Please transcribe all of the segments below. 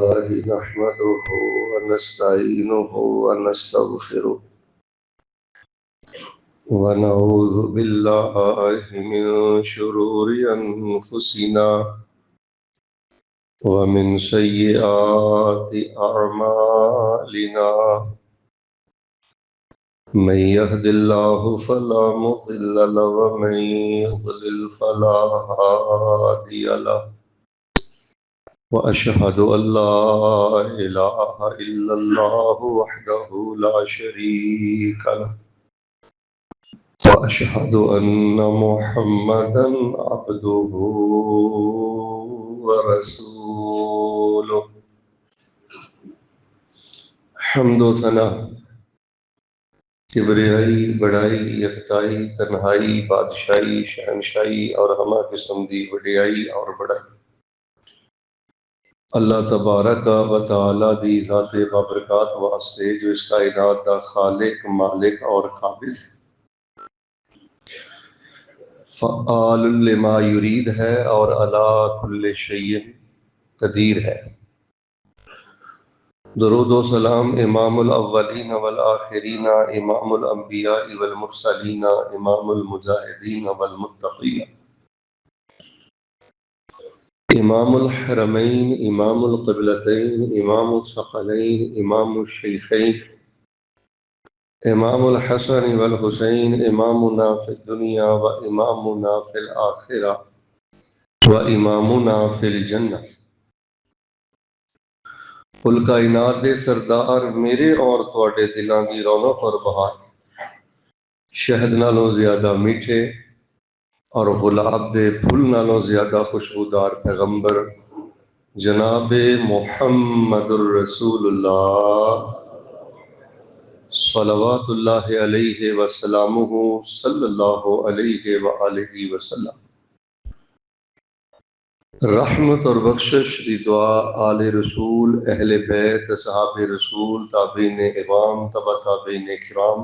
نحمده ونستعينه ونستغفره ونعوذ بالله من شرور أنفسنا ومن سيئات أعمالنا من يهد الله فلا مضل له ومن يضلل فلا هادي له وأشهد أن لا إله إلا الله وحده لا شريك له وأشهد أن محمدا عبده ورسوله حمد و ثنا کبریائی بڑائی یکتائی تنہائی بادشاہی شہنشاہی اور ہمہ قسم دی وڈیائی اور بڑائی اللہ تبارک و تعالی دی ذات بابرکات واسطے جو اس کائنات دا خالق مالک اور قابض ہے، فعال لما یرید ہے اور علی کل شیء قدیر ہے۔ درود و سلام امام الاولین والآخرین، امام الانبیاء والمرسلین، امام المجاہدین والمتقین، امام الحرمین، امام القبلتین، امام الثقلین، امام الشیخین، امام الحسن والحسین، امامنا فی الدنیا و امامنا فی الآخرہ و امامنا فی الجنہ۔ کل کائنات دے سردار میرے اور تواڈے دلاں دی رونق اور بہار، شہد نالوں زیادہ میٹھے اور گلاب دے پھول نالوں زیادہ خوشبودار پیغمبر جناب محمد الرسول اللہ صلوات اللہ علیہ وسلامہ صلی اللہ علیہ وآلہ وسلم، رحمت اور بخشش دی دعا آل رسول، اہل بیت، اصحاب رسول، تابعین اعظام، تبع تابعین کرام،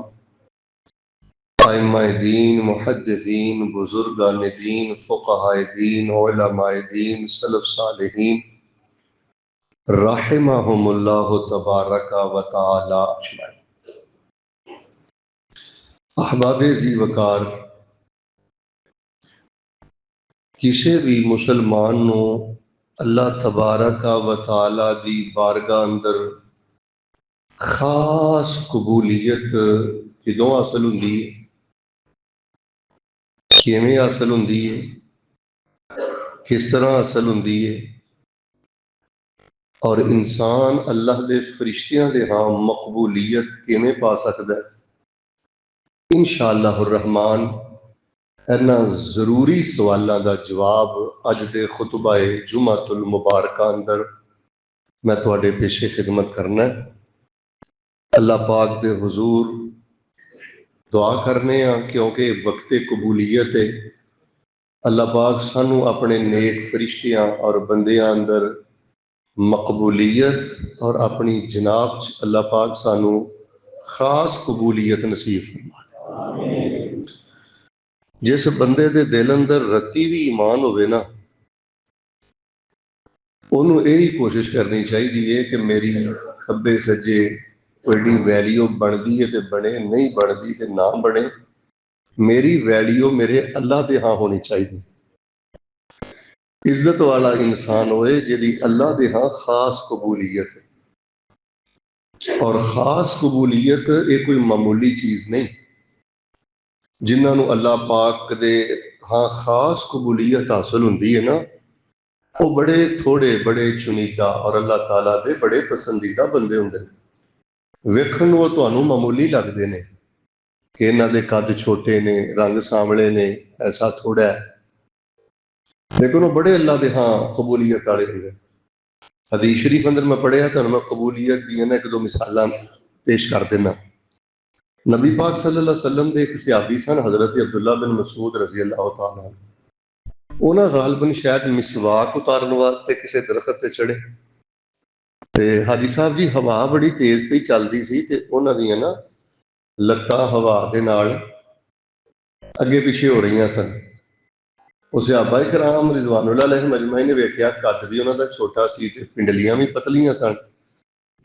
ائمہ دین، محدثین، بزرگان دین، فقہاء دین، علماء دین، سلف صالحین رحمہم اللہ تبارک و تعالی اجمعین۔ احباب ذی وقار، کسی بھی مسلمان نو اللہ تبارک و تعالی دی بارگاہ اندر خاص قبولیت کدوں حاصل ہوندی ہے، کیویں حاصل ہوندی ہے، کس طرح حاصل ہوندی ہے، اور انسان اللہ دے فرشتیاں دے ہاں مقبولیت کیویں پا سکدا ہے، انشاءاللہ الرحمن اینا ضروری سوالاں دا جواب اج دے خطبہ جمعۃ المبارکہ اندر میں تواڈے پیش خدمت کرنا ہے۔ اللہ پاک دے حضور دعا کرنے ہاں کیونکہ وقت قبولیت ہے، اللہ پاک سانو اپنے نیک فرشتیاں اور بندیاں اندر مقبولیت اور اپنی جناب اللہ پاک سانو خاص قبولیت نصیب فرما۔ جس بندے دے دل اندر رتی بھی ایمان ہوئے نا، انہوں یہی کوشش کرنی چاہیے کہ میری کھبے سجے کوئی ویلیو بندی ہے تے بنے، نہیں بندی تے نہ بنے، میری ویلیو میرے اللہ دے ہاں ہونی چاہیے۔ عزت والا انسان ہوئے جدی اللہ دے ہاں خاص قبولیت ہے، اور خاص قبولیت یہ کوئی معمولی چیز نہیں۔ جنہاں نو اللہ پاک دے ہاں خاص قبولیت حاصل ہوندی ہے نا، وہ بڑے تھوڑے، بڑے چنیدہ اور اللہ تعالیٰ دے بڑے پسندیدہ بندے ہوندے ہیں۔ ویکھن وہ تانوں معمولی لگدے نے کہ انہاں دے قد چھوٹے نے، رنگ ساملے نے، ایسا تھوڑا ہے، لیکن وہ بڑے اللہ دے ہاں قبولیت والے ہوندے۔ حدیث شریف اندر میں پڑھیا تھا، میں قبولیت دی ایک دو مثالاں پیش کر دینا۔ نبی پاک صلی اللہ علیہ وسلم دے ایک صحابی سن حضرت عبداللہ بن مسعود رضی اللہ تعالیٰ عنہ، انہاں غالباً شاید مسواک اتارن واسطے کسی درخت تے چڑھے تے حاجی صاحب جی ہوا بڑی تیز پئی چلدی سی تے انہاں دیاں نا لتاں ہوا دے نال اگے پیچھے ہو رہیاں سن۔ صحابہ کرام رضوان اللہ علیہم اجمعین نے ویکھیا قد بھی انہاں دا چھوٹا سی تے پنڈلیاں بھی پتلیاں سن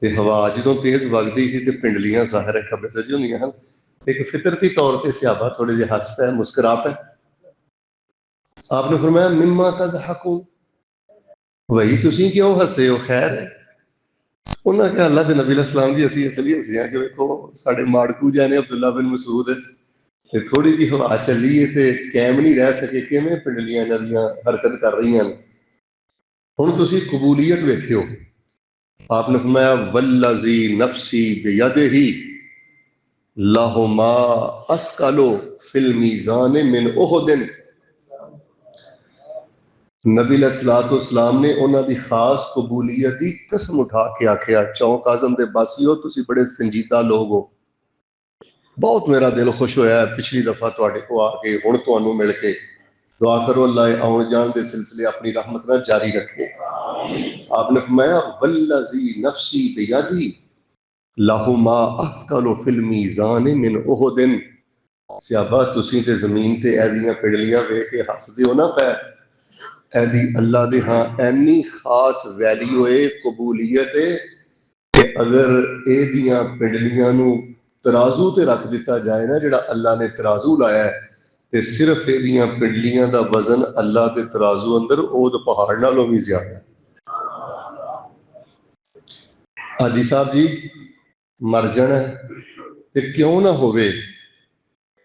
تے ہوا جدوں تیز وگدی سی تے پنڈلیاں ظاہر ہے کھبے سجے ہوندیاں ہن۔ ایک فطرتی طور تے صحابہ تھوڑے جہے ہس پے مسکرا پے۔ آپ نے فرمایا مما تضحکون، وہی تسی کیوں ہسے ہو، خیر ہے؟ انہاں کہا اللہ دے نبی علیہ السلام جی اسی اس لیے ہسے ہیں کہ ویکھو ساڈے ماڑکو جانے عبداللہ بن مسعود تے تھوڑی جی ہوا چلی ہے تے قائم نہیں رہ سکے کیویں پنڈلیاں انہاں دیاں حرکت کر رہی ہیں۔ ہن تسی قبولیت ویکھیو، آپ نے فرمایا والذی نفسی بیدہ لہما اسقل فی المیزان من احد۔ نبی علیہ السلام نے انہاں دی خاص قبولیت دی قسم اٹھا کے آکھیا چونک اعظم دے باسیو تسی بڑے سنجیدہ لوگ ہو، بہت میرا دل خوش ہویا ہے پچھلی دفعہ تواڈے کو آ کے ہن تانوں مل کے، دعا کرو اللہ آن جان دے سلسلے اپنی رحمت نہ جاری رکھے۔ آپ نے فرمایا والذی نفسی بیدہ لہما اثقل فی المیزان من احد۔ صحابہ تسی تے زمین تے ایدیاں پڑلیاں ویکھ کے ہسدے ہو نا پے، ایدی اللہ دے ہاں اینی خاص ویلیو ہے قبولیت ہے کہ اگر ایدیاں پنڈلیاں نو ترازو تے رکھ دیتا جائے نا جڑا اللہ نے ترازو لایا ہے تے صرف ایدیاں پنڈلیاں دا وزن اللہ دے ترازو اندر اود پہاڑ نالوں بھی زیادہ ہے۔ حاجی صاحب جی مر جانا ہے تے کیوں نہ ہوئے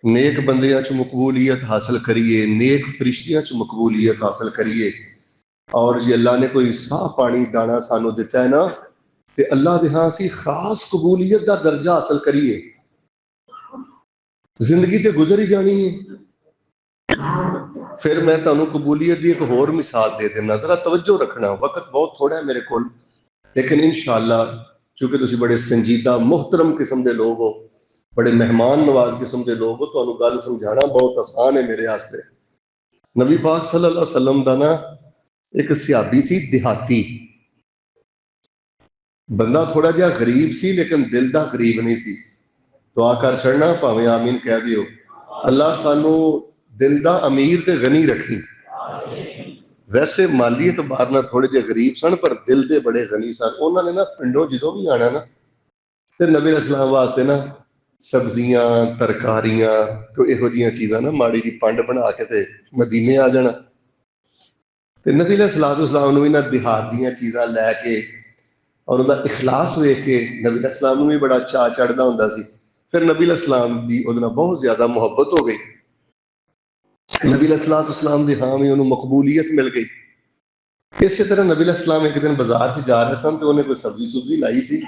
نیک بندیاں چ مقبولیت حاصل کریے، نیک فرشتیاں چ مقبولیت حاصل کریے، اور جی اللہ نے کوئی ساہ پانی دانا سانو دیتا ہے نا تے اللہ دے ہاں سی خاص قبولیت دا درجہ حاصل کریے۔ زندگی تے گزر ہی جانی ہے۔ پھر میں تانوں قبولیت دی ایک اور مثال دے دینا، ذرا توجہ رکھنا، وقت بہت تھوڑا ہے میرے کول، لیکن انشاءاللہ چونکہ تسی بڑے سنجیدہ محترم قسم دے لوگ ہو، بڑے مہمان نواز قسم دے لوگ ہو، تانوں گل سمجھانا بہت آسان ہے میرے واسطے۔ نبی پاک صلی اللہ علیہ وسلم دا نا ایک صحابی سی دیہاتی، بندہ تھوڑا جہا غریب سی لیکن دل دا غریب نہیں سی۔ دعا کر چھڑنا پاویں آمین کہہ دیو، اللہ سانو دل دا امیر تے غنی رکھی۔ ویسے مالی اعتبار نہ تھوڑے جہے غریب سن پر دل دے بڑے غنی سن۔ انہوں نے نا پنڈوں جدوں بھی آنا نا تے نبی علیہ السلام واسطے نا سبزیاں ترکاریاں کوئی یہو جیاں چیزاں نا ماڑی جی پنڈ بنا کے تے مدینے آ جانا تے نبی علیہ السلام نو بھی نا دیہات دیاں چیزاں لے کے اور انہاں دا اخلاص ویکھ کے نبی علیہ السلام نو بھی بڑا چاء چڑھدا ہوندا سی۔ پھر نبی علیہ السلام دی اودے نال بہت زیادہ محبت ہو گئی، نبی علیہ السلام دی ہاں بھی انہوں مقبولیت مل گئی۔ اسی طرح نبی علیہ السلام ایک دن بازار سے جا رہے سن تو انہیں کوئی سبزی لائی سی،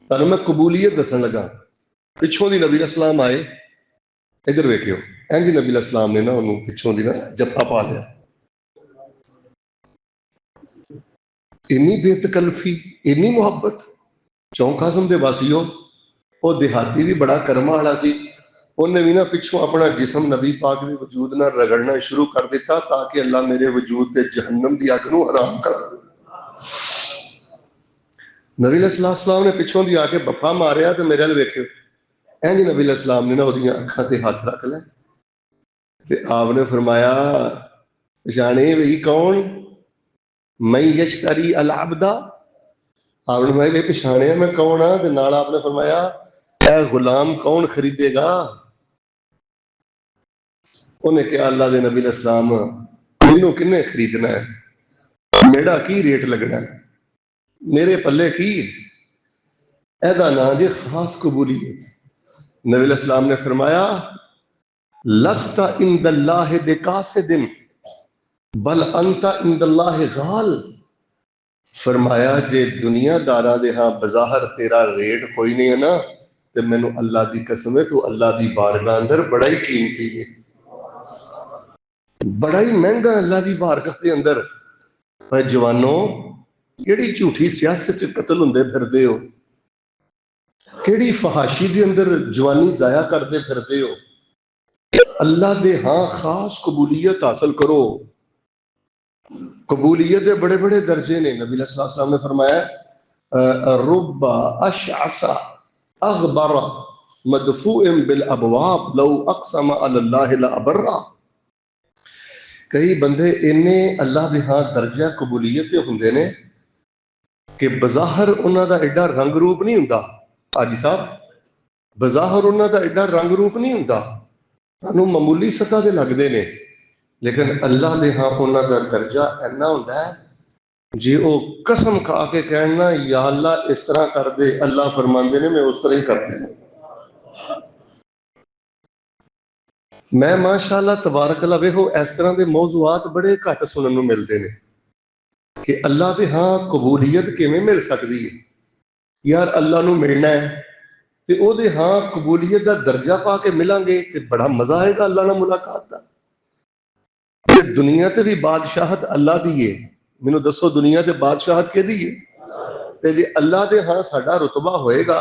تانوں میں قبولیت دسن لگا۔ پچھوں دی نبی علیہ السلام آئے، ادھر ویکھیو، اینج نبی علیہ السلام نے نا انہوں پچھوں دی نا جفا پا لیا۔ انی بے تکلفی، انی محبت، چونک اعظم دے واسیو، وہ دیہاتی بھی بڑا کرما والا سی، انہیں بھی نا پچھوں اپنا جسم نبی پاک دے وجود نہ رگڑنا شروع کر دیتا تاکہ اللہ میرے وجود تے جہنم دی اگ نو حرام کر۔ نبی علیہ السلام نے پچھوں دی آ کے بپا ماریا تو میرے ال ویکھو، اینج نبی علیہ السلام نے نا اودیاں اکھاں تے ہاتھ رکھ لے تے آپ نے فرمایا پہچانے وہی کون؟ میں یشتری العبد، آپ نے فرمایا پہچانے میں کون ہاں؟ تے نال آپ نے فرمایا اے غلام کون خریدے گا؟ انہیں کہا اللہ دے نبی علیہ السلام مینوں کنے خریدنا ہے، میرا کی ریٹ لگنا ہے، میرے پلے کی؟ ایدا نا جے خاص قبولیت۔ نبی علیہ السلام نے فرمایا لست عند اللہ بقاصد بل انت عند اللہ غال۔ فرمایا جے دنیا داراں دے ہاں بظاہر تیرا ریٹ کوئی نہیں ہے نا تے مینوں اللہ دی قسم ہے تو اللہ دی بارگاہ اندر بڑا ہی قیمتی ہے، بڑا ہی مہنگا اللہ دی بارگاہ دے اندر۔ اے جوانوں کیڑی جھوٹی سیاست چ قتل ہوندے پھردے ہو، کیڑی فحاشی دے اندر جوانی ضائع کردے پھردے ہو، اللہ دے ہاں خاص قبولیت حاصل کرو۔ قبولیت دے بڑے بڑے درجے نے۔ نبی علیہ السلام نے فرمایا رب اشعث اغبر مدفوع بالابواب لو اقسم علی اللہ لابرہ، کئی بندے اینے اللہ دے ہاں درجہ قبولیت ہوندے نے کہ بظاہر انہاں دا ایڈا رنگ روپ نہیں ہوندا. حاجی صاحب بظاہر انہاں دا ایڈا رنگ روپ نہیں ہوندا, سانوں معمولی سطح دے لگدے نے, لیکن اللہ دے ہاں انہاں دا درجہ اینا ہوندا ہے جی وہ قسم کھا کے کہنا یا اللہ اس طرح کر دے, اللہ فرماندے نے میں اس طرح ہی کر دے. میں ماشاءاللہ تبارک اللہ ویکھو اس طرح دے موضوعات بڑے گھٹ سنن نوں ملدے نے کہ اللہ دے ہاں قبولیت کیویں مل سکدی ہے. یار اللہ نوں ملنا ہے تے او دے ہاں قبولیت دا درجہ پا کے ملیں گے تے بڑا مزہ آئے گا اللہ نال ملاقات دا. تے دنیا تے بھی بادشاہت اللہ دی ہے, مینوں دسو دنیا تے بادشاہت کیدی ہے؟ تے جے اللہ دے ہاں ساڈا رتبہ ہوئے گا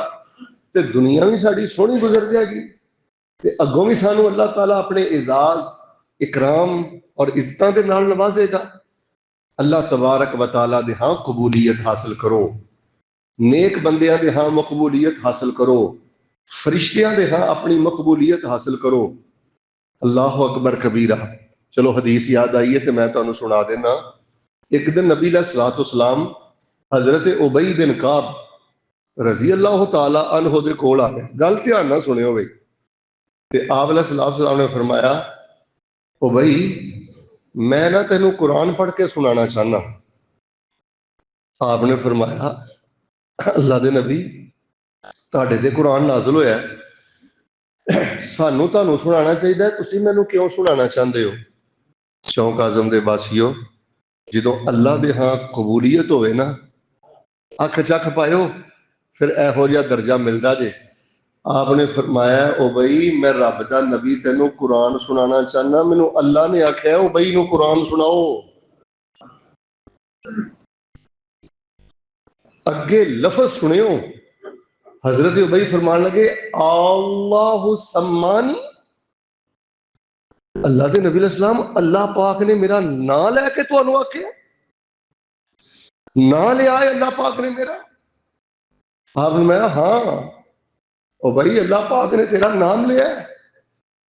تے دنیا بھی ساڈی سونی گزر جائے گی تے اگوں بھی سانوں اللہ تعالیٰ اپنے اعزاز اکرام اور عزتاں دے نال نوازے گا. اللہ تبارک و تعالیٰ دے ہاں قبولیت حاصل کرو, نیک بندیاں دے ہاں مقبولیت حاصل کرو, فرشتیاں دے ہاں اپنی مقبولیت حاصل کرو. اللہ اکبر کبیرہ. چلو حدیث یاد آئی ہے تے میں تانوں سنا دینا. ایک دن نبی علیہ الصلوۃ والسلام حضرت ابی بن کعب رضی اللہ تعالی عنہ دے کول آ گئے. گل دھیان نال سنیو بھائی. تے آپ علیہ الصلوۃ والسلام نے فرمایا ابی میں نہ تینوں قرآن پڑھ کے سنانا چاہنا. آپ نے فرمایا اللہ دے نبی تہاڈے تے قرآن نازل ہویا ہے, سانوں تانوں سنانا چاہیے, تسی مینوں کیوں سنانا چاہندے ہو؟ چونک اعظم دے باسیو جدوں اللہ دے ہاں قبولیت ہوئے نا اکھ چکھ پائیو پھر ایہو جہا درجہ ملدا جے. آپ نے فرمایا او بھائی میں رب دا نبی تینوں قرآن سنانا چاہنا, مینوں اللہ نے آکھیا او بھائی نوں قرآن سناؤ. اگے لفظ سنیو, حضرت ابی فرمان لگے اللہ سمانی, اللہ دے نبی علیہ السلام اللہ پاک نے میرا نام لے کے تانوں آکھیا, نام لیا ہے اللہ پاک نے میرا. آپ نے میں ہاں او بھائی اللہ پاک نے تیرا نام لیا ہے.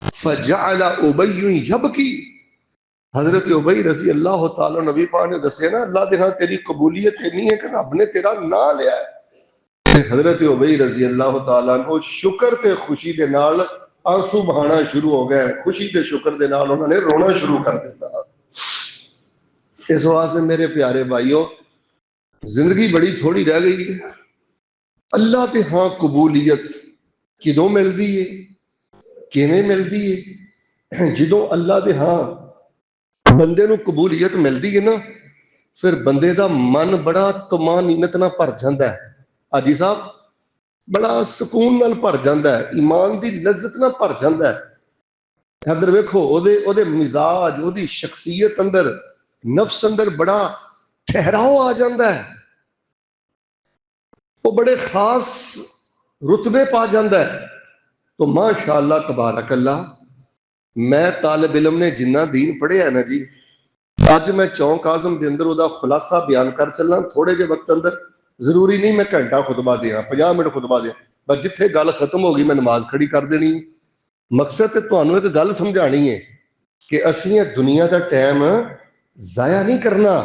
فجعل ابی یبکی, حضرت ابی رضی اللہ تعالیٰ نبی پاک نے دسے نا اللہ دے ہاں تیری قبولیت نہیں ہے کہ رب نے تیرا نام لیا ہے. حضرت ابی رضی اللہ تعالیٰ عنہ شکر تے خوشی دے نال آنسو بہانا شروع ہو گئے, خوشی تے شکر دے نال انہوں نے رونا شروع کر دیتا. اس واسطے میرے پیارے بھائیو زندگی بڑی تھوڑی رہ گئی ہے. اللہ تے ہاں قبولیت کدوں ملدی ہے, کیویں ملدی ہے؟ جدوں اللہ دے ہاں بندے نوں قبولیت ملدی ہے نا پھر بندے دا من بڑا طمانینت نہ بھر جاندا ہے. حاجی صاحب بڑا سکون نال بھر جاندا ہے, ایمان دی لذت نہ بھر جاندا ہے. ادھر ویکھو او دے مزاج, او دی شخصیت اندر نفس اندر بڑا ٹھہراؤ آ جاندا ہے, وہ بڑے خاص رتبے پا جاندا ہے. تو ماشاءاللہ تبارک اللہ میں طالب علم نے جنہ دین پڑھیا ہے نا جی, اج میں چونک اعظم دے اندر او دا خلاصہ بیان کر چلنا تھوڑے جے وقت اندر. ضروری نہیں میں گھنٹہ خطبہ دیاں 50 منٹ خطبہ دیاں, بس جتھے گل ختم ہوگی میں نماز کھڑی کر دینی. مقصد تے تانوں ایک گل سمجھانی ہے کہ اسی دنیا دا ٹائم ضائع نہیں کرنا,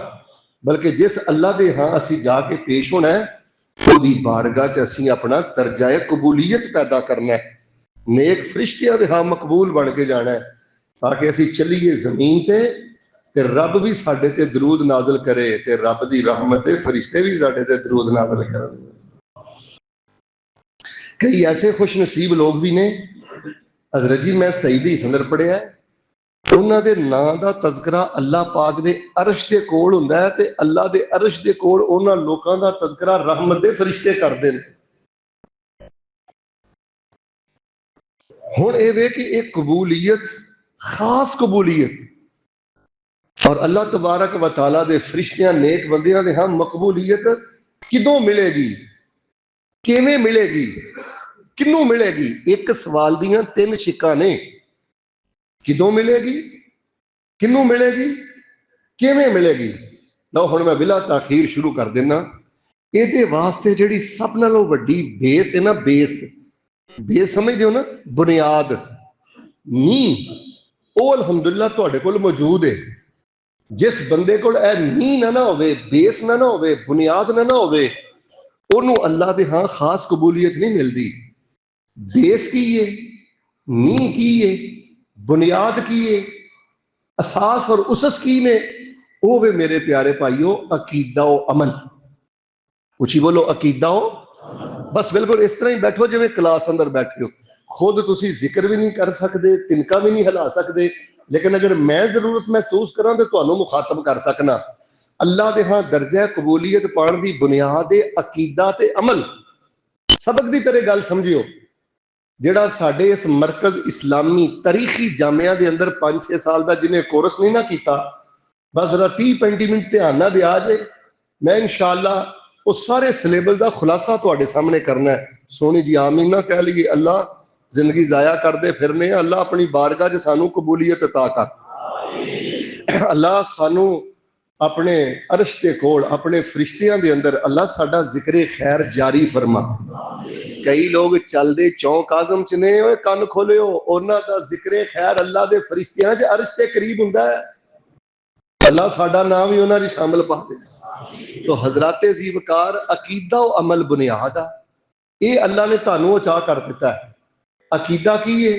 بلکہ جس اللہ دے ہاں اسی جا کے پیش ہونا ہے او دی بارگاہ چ اسی اپنا درجہ قبولیت پیدا کرنا ہے, نیک فرشتیاں دے ہاں مقبول بن کے جانا ہے, تاکہ اسی چلیے زمین تے رب بھی ساڈے تے درود نازل کرے تے رب دی رحمت تے فرشتے بھی ساڈے تے درود نازل کرن. کئی ایسے خوش نصیب لوگ بھی نے, حضرت جی میں سعیدی اندر پڑھیا ہے, انہاں دے نام دا تذکرہ اللہ پاک دے عرش دے کول ہوندا ہے تے اللہ دے عرش دے کول انہاں لوکاں دا تذکرہ رحمت دے فرشتے کردے نے. ہن اے وے کہ ایک قبولیت خاص قبولیت, اور اللہ تبارک و تعالیٰ دے فرشتیاں نیک بندیاں دے ہاں مقبولیت کدوں ملے گی, کیویں ملے گی, کنوں ملے گی؟ ایک سوال دیاں 3 شکاں نے. کدوں ملے گی, کنوں ملے گی, کیویں ملے گی؟ لو ہن میں بلا تاخیر شروع کر دینا. اے دے واسطے جڑی سب نالوں وڈی بیس ہے نا, بیس سمجھ دیو نا, بنیاد نی, او الحمدللہ تواڈے کول موجود ہے. جس بندے کو اے نیہ نہ ہوئے، بیس نہ ہوئے، بنیاد نہ ہوئے، انہوں اللہ دے ہاں خاص قبولیت نہیں ملتی۔ بیس کی ہے، نیہ کی ہے، بنیاد کی ہے، اساس اور اسس کی نے، وہ وے میرے پیارے بھائیو عقیدہ و عمل۔ اچھی بولو عقیدہ ہو، بس بالکل اس طرح ہی بیٹھو جی کلاس اندر بیٹھے ہو، خود تسی ذکر بھی نہیں کر سکتے، تنکا بھی نہیں ہلا سکتے، لیکن اگر میں ضرورت محسوس کراں تو تانوں مخاطب کر سکنا۔ اللہ دے ہاں درجہ قبولیت پان دی بنیاد عقیدہ تے عمل۔ سبق دی طرح گل سمجھیو، جڑا ساڈے اس مرکز اسلامی تاریخی جامعہ دے اندر 5-6 سال دا جنہیں کورس نہیں نہ کیتا، بس ذرا 30-35 منٹ دھیان نہ دیا جے، میں انشاءاللہ اس سارے سلیبس دا خلاصہ تواڈے سامنے کرنا ہے۔ سونی جی آمین نہ کہہ لیے، اللہ زندگی ضائع کر دے پھرنے، اللہ اپنی بارگاہ جو سانو قبولیت عطا کر، اللہ سانو اپنے عرش دے کول اپنے فرشتیاں دے اندر اللہ ساڈا ذکر خیر جاری فرما۔ کئی لوگ چل دے چونک آزم چ نے، اوے کان کھولے ہو، انہاں دا ذکر خیر اللہ دے فرشتیاں چ عرش دے قریب ہوندا ہے، اللہ ساڈا نام ہی انہاں دی شامل پا دے۔ تو حضرات زیوکار عقیدہ و عمل بنیاد ہے، یہ اللہ نے تانوں چاہ کر دیتا ہے۔ عقیدہ کی ہے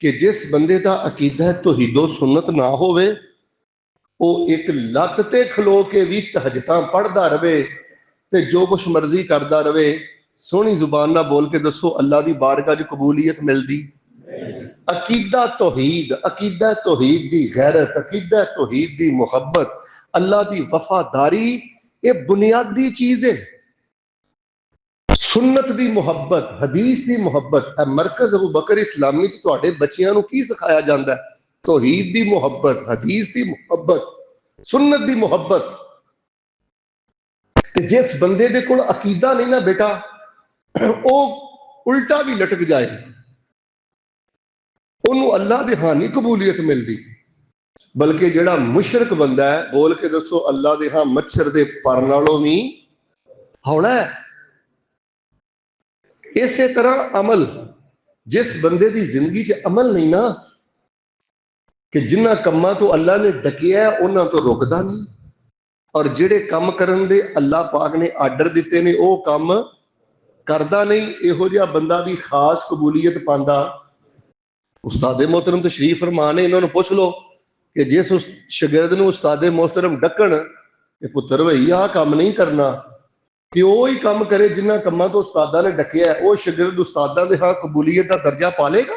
کہ جس بندے دا عقیدہ توحید و سنت نہ ہوئے، وہ ایک لت تے کھلو کے بھی تہجداں پڑھدا رہے تے جو کچھ مرضی کردا رہے، سونی زبان نہ بول کے دسو اللہ دی بارگاہ جو قبولیت ملدی؟ عقیدہ توحید دی غیرت، عقیدہ توحید دی محبت، اللہ دی وفاداری، یہ بنیادی چیز ہے۔ سنت دی محبت، حدیث دی محبت، اے مرکز ابو بکر اسلامی چ تواڈے بچیاں نو کی سکھایا جاندا ہے؟ توحید دی محبت، حدیث دی محبت، سنت دی محبت۔ تے جس بندے دے کول عقیدہ نہیں نا بیٹا، او الٹا بھی لٹک جائے، انہوں اللہ دے ہاں نہیں قبولیت ملدی۔ بلکہ جڑا مشرک بندہ ہے، بول کے دسو اللہ دے ہاں مچھر دے پر نالوں بھی ہونا ہے۔ اسی طرح عمل، جس بندے دی زندگی چ عمل نہیں نا، کہ جنہ کماں تو اللہ نے ڈکیا ہے انہاں تو رکدا نہیں، اور جڑے کم کرن دے اللہ پاک نے آرڈر دیتے نے او کم کردا نہیں، یہو جہا بندہ بھی خاص قبولیت پاندا۔ استاد محترم تشریف فرما نے، انہوں نے پوچھ لو کہ جس شاگرد نو استاد محترم ڈکن کہ پتر بھائی آہ کام نہیں کرنا، کہ وہی کام کرے جنہ کماں تو استادہ نے ڈکیا ہے، وہ شاگرد استادہ دے ہاں قبولیت کا درجہ پالے گا؟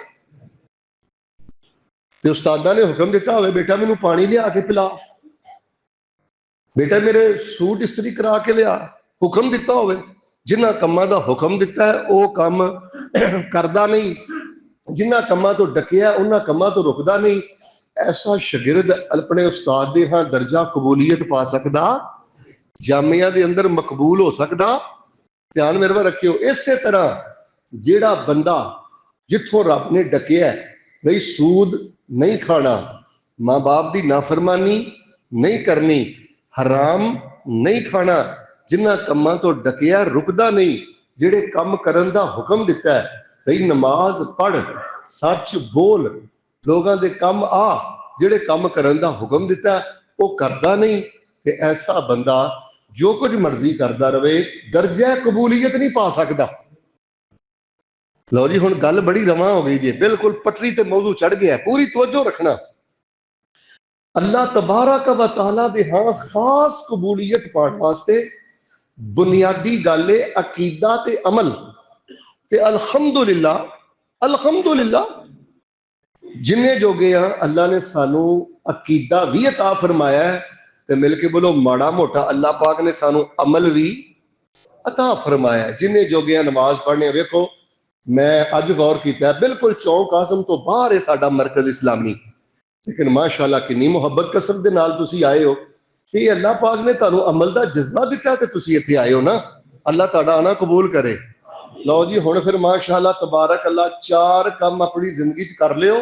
تے استادہ نے حکم دیتا ہوئے بیٹا مینوں پانی لیا کے پلا، بیٹا میرے سوٹ استری کرا کے لیا، حکم دیتا ہوئے، جنہ کماں دا حکم دیتا ہے وہ کام کردا نہیں، جنہ کماں تو ڈکیا ہے انہاں کماں تو رکدا نہیں۔ ایسا شاگرد اپنے استاد دے ہاں درجہ قبولیت پا سکدا، جامعہ دے اندر مقبول ہو سکدا؟ دھیان میرے پر رکھیو۔ اسی طرح جیڑا بندہ جتھوں رب نے ڈکیا ہے بھئی سود نہیں کھانا، ماں باپ دی نافرمانی نہیں کرنی، حرام نہیں کھانا، جنہ کماں تو ڈکیا رکدا نہیں، جڑے کم کرن دا حکم دیتا ہے بھئی نماز پڑھ، سچ بول، لوگاں دے کم آ، جڑے کم کرن دا حکم دیتا ہے وہ کردا نہیں، کہ ایسا بندہ جو کچھ مرضی کردا رہے درجہ قبولیت نہیں پا سکدا۔ لو جی ہن گل بڑی رواں ہو گئی جی، بالکل پٹری تے موضوع چڑھ گیا ہے، پوری توجہ رکھنا۔ اللہ تبارک و تعالیٰ دے ہاں خاص قبولیت پانے واسطے بنیادی گل ہے عقیدہ تے عمل۔ تے الحمدللہ جنہیں جو گیا اللہ نے سانو عقیدہ بھی عطا فرمایا ہے، تے مل کے بولو ماڑا موٹا اللہ پاک نے سانو عمل بھی عطا فرمایا ہے۔ جنہیں جو گیا نماز پڑھنے، ویکھو میں اج غور کیتا ہے بالکل چوک آزم تو باہر ہے ساڈا مرکز اسلامی، لیکن ماشاءاللہ کنی محبت کثرت دے نال تسی آئے ہو، کہ اللہ پاک نے تانوں عمل دا جذبہ دیتا ہے تے تسی ایتھے آئے ہو نا، اللہ تہاڈا آنا قبول کرے۔ لو جی ہن پھر ماشاءاللہ تبارک اللہ 4 کم اپنی زندگی چ کر لیو،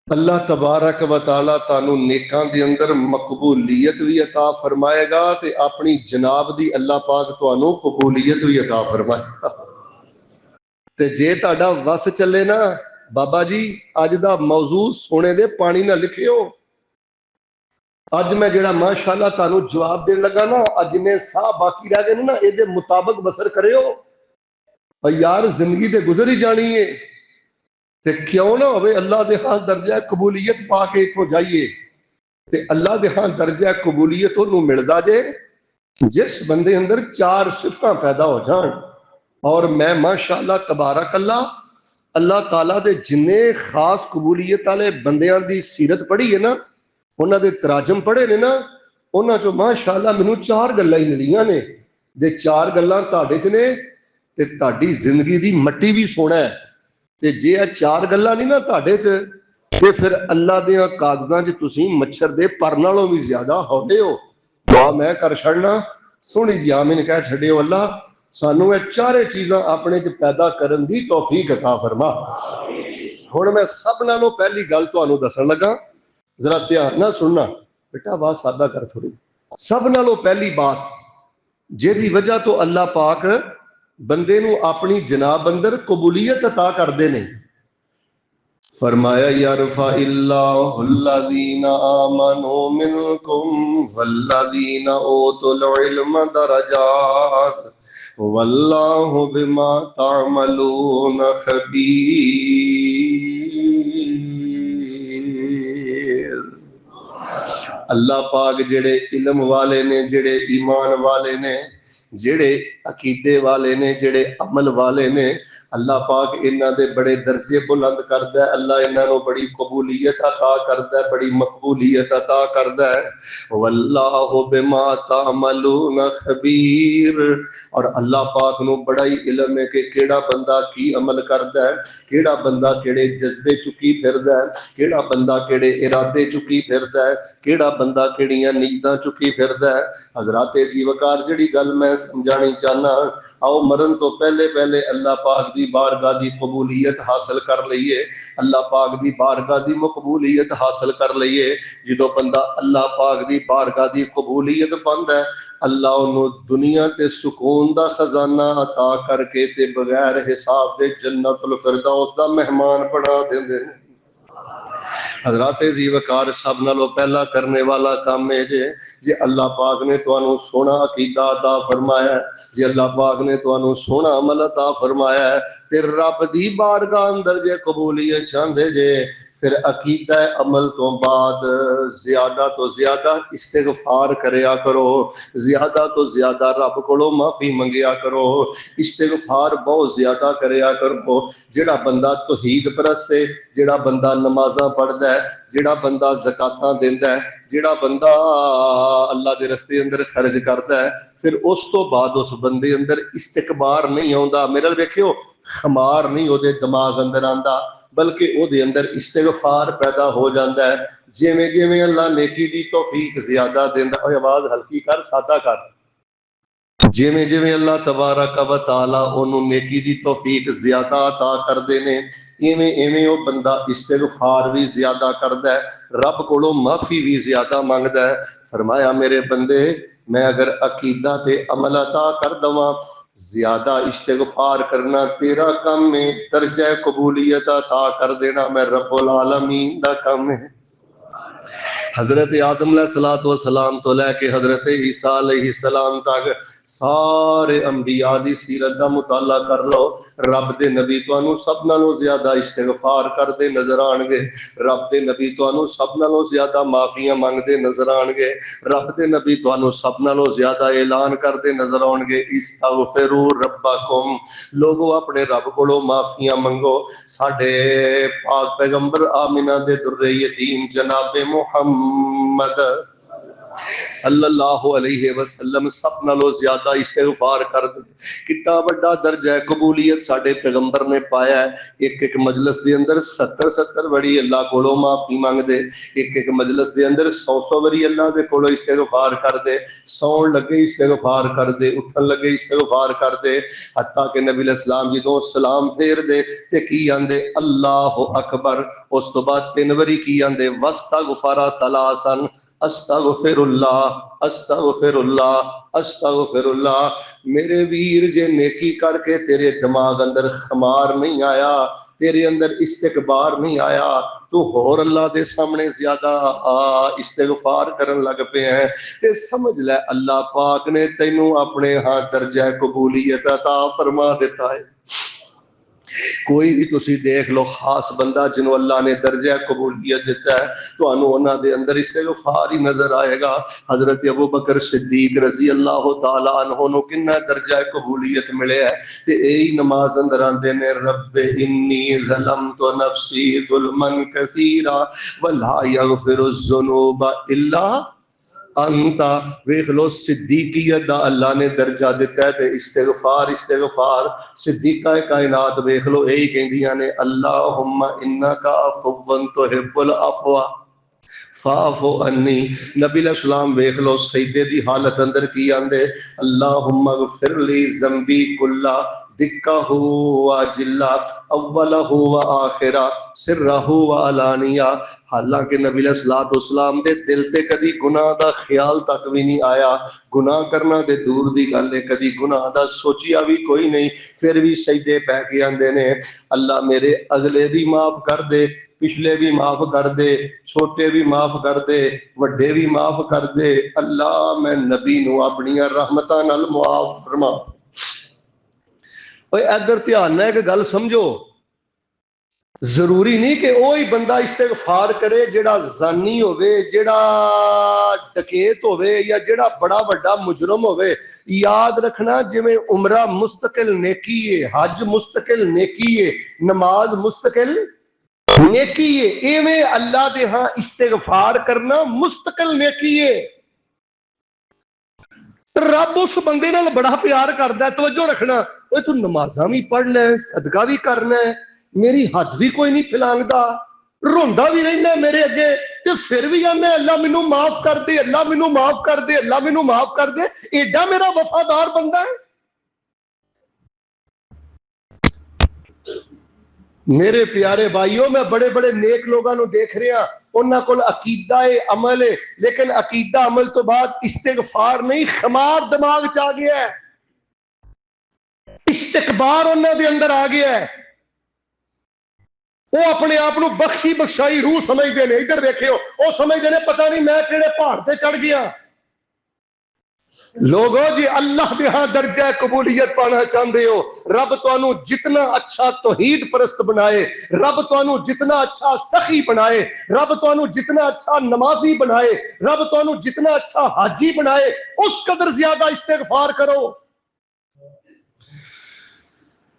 اللہ تبارک و تعالیٰ تانوں نیکاں دے اندر مقبولیت بھی عطا فرمائے گا تے اپنی جناب دی اللہ پاک تانوں قبولیت بھی عطا فرمائے گا۔ تے جے تہاڈا وس چلے نا بابا جی، اج دا موضوع سونے دے پانی نہ لکھیو، اج میں جڑا ماشاءاللہ تانوں جواب دین لگا نا، اج نے سا باقی رہ گئے نا، اے دے مطابق بسر کرے ہو اور یار زندگی تے گزر ہی جانی ہے تے کیوں نہ ہوئے اللہ دے ہاں درجہ قبولیت پا کے اتھوں جائیے تے اللہ دے ہاں درجہ قبولیت انہوں ملدا جے جس بندے اندر 4 صفتاں پیدا ہو جان۔ اور میں ماشاءاللہ تبارک اللہ تعالیٰ دے جنے خاص قبولیت والے بندیاں دی سیرت پڑھی ہے نا، انہاں دے تراجم پڑھے نے نا، انہاں چوں ماشاءاللہ مینوں 4 گلاں ہی ملیاں نے دے 4 گلاں تہاڈے چ نے تے تہاڈی زندگی دی مٹی بھی سونا ہے تے جے 4 گلاں نہیں نا تہاڈے چ تے پھر اللہ دیاں کاغذاں چ تسی مچھر دے پر نالوں بھی زیادہ ہوندے ہو۔ دعا میں کر چھڑنا، سونی جی آمین کہہ چھڑیو اللہ سانوں یہ 4 چیزاں اپنے چ پیدا کرن دی توفیق عطا فرما۔ ہن میں سب نالوں پہلی گل تانوں دسن لگا، ذرا دھیان نہ سننا بیٹا، آواز سادہ کر تھوڑی۔ سب نالوں پہلی بات جیدی وجہ تو اللہ پاک بندے نو اپنی جناب اندر قبولیت عطا کردے نے، فرمایا یرفع اللہ الذین آمنوا منکم والذین اوتوا العلم درجات واللہ بما تعملون خبیر۔ اللہ پاک جڑے علم والے نے، جڑے ایمان والے نے، جڑے عقیدے والے نے، جڑے عمل والے نے، اللہ پاک انہاں دے بڑے درجے بلند کردا ہے، اللہ انہاں نو بڑی قبولیت عطا کردا ہے، بڑی مقبولیت عطا کردا ہے۔ واللہ بما تعملون خبیر، اور اللہ پاک نو بڑا ہی علم ہے کہ کیڑا بندہ کی عمل کردا ہے، کیڑا بندہ کیڑے جذبے چکی پھردا ہے، کیڑا بندہ کیڑے ارادے چکی پھردا ہے، کیڑا بندہ کیڑیاں نیتاں چکی پھردا ہے۔ حضرات ذی وقار جڑی گل میں سمجھانی چاہنا، آؤ مرن تو پہلے اللہ پاک دی بارگاہ دی قبولیت حاصل کر لئیے، اللہ پاک دی بارگاہ دی مقبولیت حاصل کر لئیے۔ جدو بندہ اللہ پاک دی بارگاہ دی قبولیت پاندہ ہے، اللہ انہوں دنیا تے سکون دا خزانہ عطا کر کے تے بغیر حساب دے جنت الفردوس دا مہمان بنا دیندے ہیں۔ حضرات ذی وقار سب نالوں پہلا کرنے والا کام ہے جے اللہ پاک نے تانوں سونا عقیدہ عطا فرمایا ہے، جے اللہ پاک نے تانوں سونا عمل عطا فرمایا ہے، پھر رب دی بارگاہ اندر جے قبولیت چاہندے جے، پھر عقیدہ عمل تو بعد زیادہ تو زیادہ استغفار کریا کرو، زیادہ تو زیادہ رب کولوں معافی منگیا کرو، استغفار بہت زیادہ کریا کرو۔ جڑا بندہ توحید پرست ہے، جڑا بندہ نمازاں پڑھدا ہے، جڑا بندہ زکاتاں دیندا ہے، جڑا بندہ اللہ دے رستے اندر خرچ کردا ہے، پھر اس تو بعد اس بندے اندر استکبار نہیں آندا، میرا ویکھیو خمار نہیں او دے دماغ اندر آندا، بلکہ او دے اندر استغفار پیدا ہو جاندا ہے۔ جویں جویں اللہ نیکی دی توفیق زیادہ دیندا، اوے آواز ہلکی کر، سادہ کر، جویں جویں اللہ تبارک و تعالی انہوں نیکی دی توفیق زیادہ عطا کردے نے، ایویں ایویں او بندہ استغفار بھی زیادہ کردا ہے، رب کولوں معافی بھی زیادہ مانگدا ہے۔ فرمایا میرے بندے، میں اگر عقیدہ تے عمل عطا کر دواں، زیادہ استغفار کرنا تیرا کم ہے، درجہ قبولیت عطا کر دینا میں رب العالمین دا کم ہے۔ حضرت آدم علیہ السلام تو لے کے حضرت عیسیٰ علیہ السلام تک سارے انبیاء دی سیرت دا مطالعہ کر لو، رب دے نبی تانوں سب نالوں زیادہ استغفار کردے نظر آن گے، رب دے نبی تانوں سب نالوں زیادہ معافیاں مانگدے نظر آن گے، رب دے نبی تانوں سب نالوں زیادہ اعلان کردے نظر آن گے، استغفروا ربکم، لوگو اپنے رب کولوں معافیاں منگو۔ ساڈے پاک پیغمبر آمنہ دے در یتیم جناب محمد صلی اللہ علیہ وسلم سب نالوں زیادہ استغفار کر دے۔ کتنا بڑا درجہ قبولیت ساڈے پیغمبر نے پایا ہے، ایک ایک مجلس دے اندر 70 وری اللہ کولوں معافی مانگ دے، ایک ایک مجلس دے اندر 100 وری اللہ دے کولوں استغفار کر دے، سون لگے استغفار کر دے، اٹھن لگے استغفار کر دے، حتیٰ کہ نبی علیہ السلام جدوں سلام پھیر دے تے کی آندے اللہ اکبر، اس تو بعد 3 وری کی آندے واستغفر ثلاثا، استغفر اللہ استغفر اللہ استغفر اللہ۔ میرے ویر جے نیکی کر کے تیرے دماغ اندر خمار نہیں آیا تیرے اندر استکبار نہیں آیا، تو ہور اللہ دے سامنے زیادہ استغفار کرن لگ پے ہیں، تے سمجھ لے اللہ پاک نے تینوں اپنے ہاں درجہ قبولیت عطا فرما دیتا ہے۔ کوئی بھی تسی دیکھ لو خاص بندہ جنہوں اللہ نے درجہ قبولیت دیتا ہے تو انہوں انہاں دے اندر استغفار ہی نظر آئے گا۔ حضرت ابو بکر صدیق رضی اللہ تعالی عنہ نو کنا درجہ قبولیت ملے ہے تے ایہی نماز اندر آندے نے رب انی ظلمت نفسی ظلما کثیرا ولا یغفر الذنوب الا انتا۔ ویکھ لو صدیقیت دا اللہ نے درجہ دیتا ہے تے استغفار صدیقہ کائنات ویکھ لو یہی کہندیاں نے اللہم انکا عفو تحب العفو فاعف عنی۔ نبی علیہ السلام ویکھ لو سجدے دی حالت اندر کی آندے اللہم اغفر لی ذنبی کلا دکہ و جلہ اولہ و آخرہ سرہ و علانیہ۔ حالانکہ نبی علیہ السلام دے دل تے کدی گناہ دا خیال تک بھی نہیں آیا، گناہ کرنا دے دور دی گل ہے، کدی گناہ دا سوچیا بھی کوئی نہیں، پھر بھی سجدے پہ کے آندے نے اللہ میرے اگلے بھی معاف کر دے، پچھلے بھی معاف کر دے، چھوٹے بھی معاف کر دے، وڈے بھی معاف کر دے، اللہ میں نبی نو اپنی رحمتاں نال معاف فرما۔ اوے ادھر دھیان نہ ایک گل سمجھو، ضروری نہیں کہ وہی بندہ استغفار کرے جڑا زانی ہوئے، جڑا ڈکیت ہوئے، یا جڑا بڑا بڑا مجرم ہوئے۔ یاد رکھنا جویں عمرہ مستقل نیکی ہے، حج مستقل نیکی ہے، نماز مستقل نیکی ہے، ایویں اللہ دے ہاں استغفار کرنا مستقل نیکی ہے۔ رب اس بندے نال بڑا پیار کردا ہے، توجہ رکھنا، اوے تو نمازاں بھی پڑھنا ہے، صدقہ بھی کرنا ہے، میری ہاتھ بھی کوئی نہیں پھلانگدا، روندا بھی رہنا میرے اگے، تے پھر بھی آنا اللہ مینوں معاف کر دے، اللہ مینوں معاف کر دے، اللہ مینوں معاف کر دے۔ ایڈا میرا وفادار بندہ ہے۔ میرے پیارے بھائیوں، میں بڑے بڑے نیک لوگاں نو دیکھ رہا، انہاں کول عقیدہ عمل ہے، لیکن عقیدہ عمل تو بعد استغفار نہیں، خمار دماغ چ آ گیا ہے، استکبار انہاں دے اندر آ گیا ہے، وہ اپنے آپ کو بخشی بخشائی روح سمجھتے ہیں۔ ادھر ویکھیو، وہ سمجھتے ہیں پتہ نہیں میں کہڑے پہاڑ تے چڑھ گیا۔ لوگو جی اللہ دے ہاں درجہ قبولیت پانا چاہتے ہو، رب تانوں جتنا اچھا توحید پرست بنائے، رب تانوں جتنا اچھا سخی بنائے، رب تانوں جتنا اچھا نمازی بنائے، رب تانوں جتنا اچھا حاجی بنائے، اس قدر زیادہ استغفار کرو۔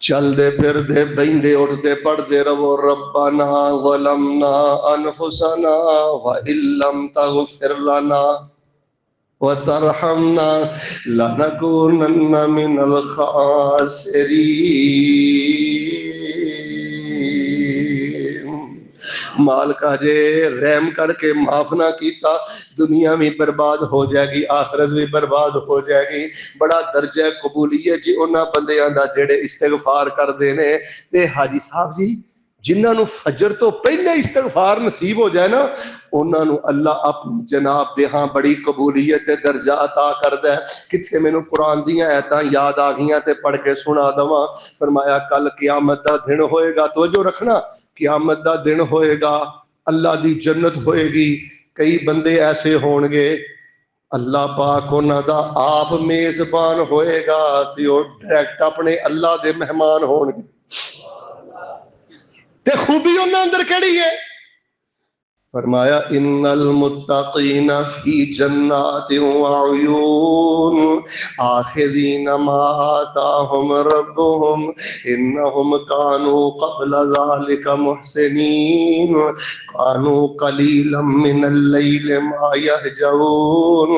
چل دے پھر دے بیندے اٹھ دے پڑھ دے رہو ربنا ظلمنا انفسنا وَإِن لَّمْ تَغْفِرْ لَنَا وَتَرْحَمْنَا لَنَكُونَنَّ مِنَ الْخَاسِرِينَ۔ مالکا جے رحم کر کے معاف نہ کیتا، دنیا بھی برباد ہو جائے گی، آخرت بھی برباد ہو جائے گی۔ بڑا درجہ قبولیت جی انہاں بندیاں دا جڑے استغفار کر دینے۔ تے حاجی صاحب جی جنہاں نو فجر تو پہلے استغفار نصیب ہو جائے نا، انہاں نو اللہ اپنی جناب دے ہاں بڑی قبولیت دے درجہ عطا کردا ہے۔ کتھے مینوں قرآن دیاں آیتاں یاد آ گئیاں تے پڑھ کے سنا دواں۔ فرمایا کل قیامت دا دن ہوئے گا، توجہ رکھنا، قیامت دا دن ہوئے گا، اللہ دی جنت ہوئے گی، کئی بندے ایسے ہون گے اللہ پاک انہاں دا آپ میزبان ہوئے گا تے او ڈائریکٹ اپنے اللہ دے مہمان ہون گے۔ تے خوبی انہاں اندر کیڑی ہے؟ فرمایا ان المتقین فی جنات وعیون آخذین ما آتاہم ربهم انہم کانوا قبل ذلک محسنین کانوا قلیلا من اللیل ما یہجعون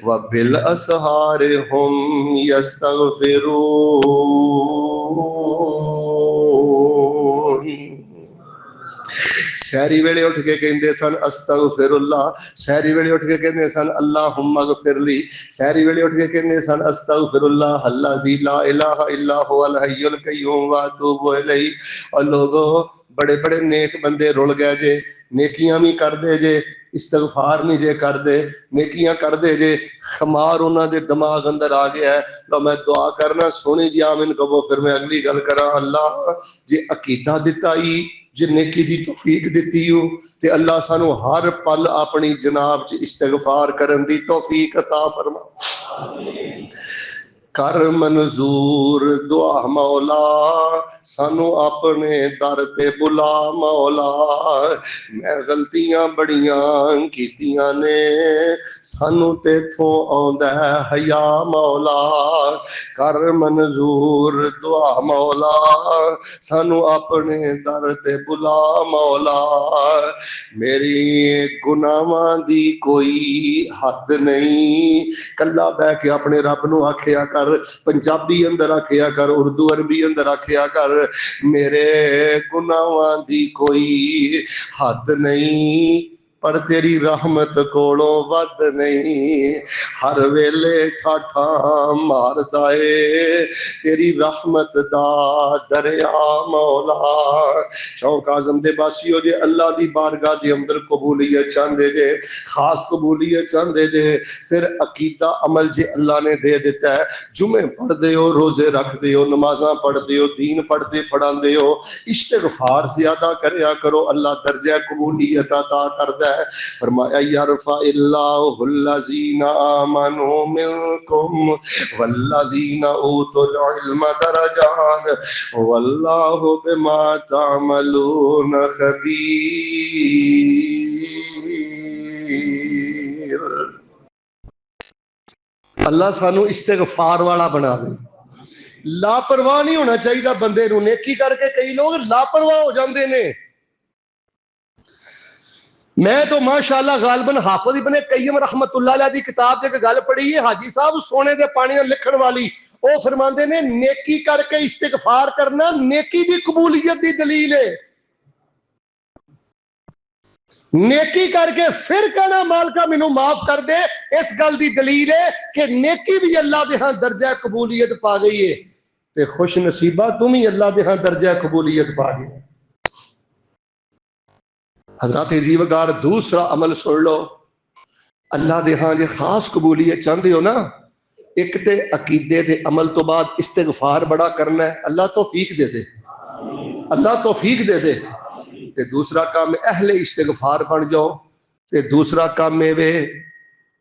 وبالاسحار هم یستغفرون۔ سحری ویلے اٹھ کے کہندے سن استغفر اللہ، سحری ویلے اٹھ کے کہندے سن اللہم اغفر لی، سحری ویلے اٹھ کے کہندے سن استغفر اللہ الذی لا الہ الا هو الحی القیوم واتوب الیہ۔ اور لوگوں بڑے بڑے نیک بندے رل گئے جے، نیکیاں بھی کر دے جے، استغفار نہیں جے کر دے، نیکیاں کر دے جے، خمار انہاں دے دماغ اندر آ گیا ہے، تو میں دعا کرنا سونی جی آمین کہو، پھر میں اگلی گل کراں۔ اللہ جے عقیدہ دتا ہی، جے نیکی دی توفیق دیتی ہو، تے اللہ سانو ہر پل اپنی جناب چ استغفار کرن دی توفیق عطا فرما۔ کر منظور دعا مولا، سانو اپنے در تے بلا مولا، میں غلطیاں بڑیاں کیتیاں نے، سانو تیتھوں آندا ہے حیا مولا، کر منظور دعا مولا، سانو اپنے در تے بلا مولا، میری گناہاں دی کوئی حد نہیں، کلا بہ کے اپنے رب نو آکھیا کر، پنجابی اندر آکھیا کر، اردو عربی اندر آکھیا کر، میرے گناہاں دی کوئی حد نہیں، پر تیری رحمت کولوں ود نہیں، ہر ویلے ٹھاٹھا ماردا اے تیری رحمت دا دریا مولا۔ شوق اعظم دے باسیو جے اللہ دی بارگاہ دے اندر قبولیت چاہندے جے، خاص قبولیت چاہندے جے، پھر عقیدہ عمل جے اللہ نے دے دیتا ہے، جمعے پڑھ دے ہو، روزے رکھ دے ہو، نمازاں پڑھ دے ہو، دین پڑھ دے پڑھان دے ہو، استغفار زیادہ کریا کرو، اللہ درجہ قبولیت عطا کردا ہے۔ فرمایا یرفع اللہ الذین آمنوا منکم والذین اوتوا العلم درجات واللہ بما تعملون خبیر۔ اللہ سانو استغفار والا بنا دے، لاپرواہ نہیں ہونا چاہیے بندے نو، نیکی کر کے کئی لوگ لاپرواہ ہو جاندے نے۔ میں تو ماشاءاللہ غالباً حافظ ابن قیم رحمت اللہ علیہ دی کتاب دے گل پڑھی ہے، حاجی صاحب سونے دے پانی لکھن والی، وہ فرماندے نے نیکی کر کے استغفار کرنا نیکی دی قبولیت دی دلیل ہے، نیکی کر کے پھر کہنا مالکا مینوں معاف کر دے، اس گل دی دلیل ہے کہ نیکی بھی اللہ دے ہاں درجہ قبولیت پا گئی ہے، تے خوش نصیبہ تم ہی اللہ دے ہاں درجہ قبولیت پا گئے۔ حضرات عزیز وقار دوسرا عمل سن لو، اللہ دے ہاں جے خاص قبولیت چاہندے ہو نا، ایک تے عقیدے تے عمل تو بعد استغفار بڑا کرنا ہے، اللہ توفیق دے دے، اللہ توفیق دے دے، تے دوسرا کام اہل استغفار بن جاؤ، تے دوسرا کام وے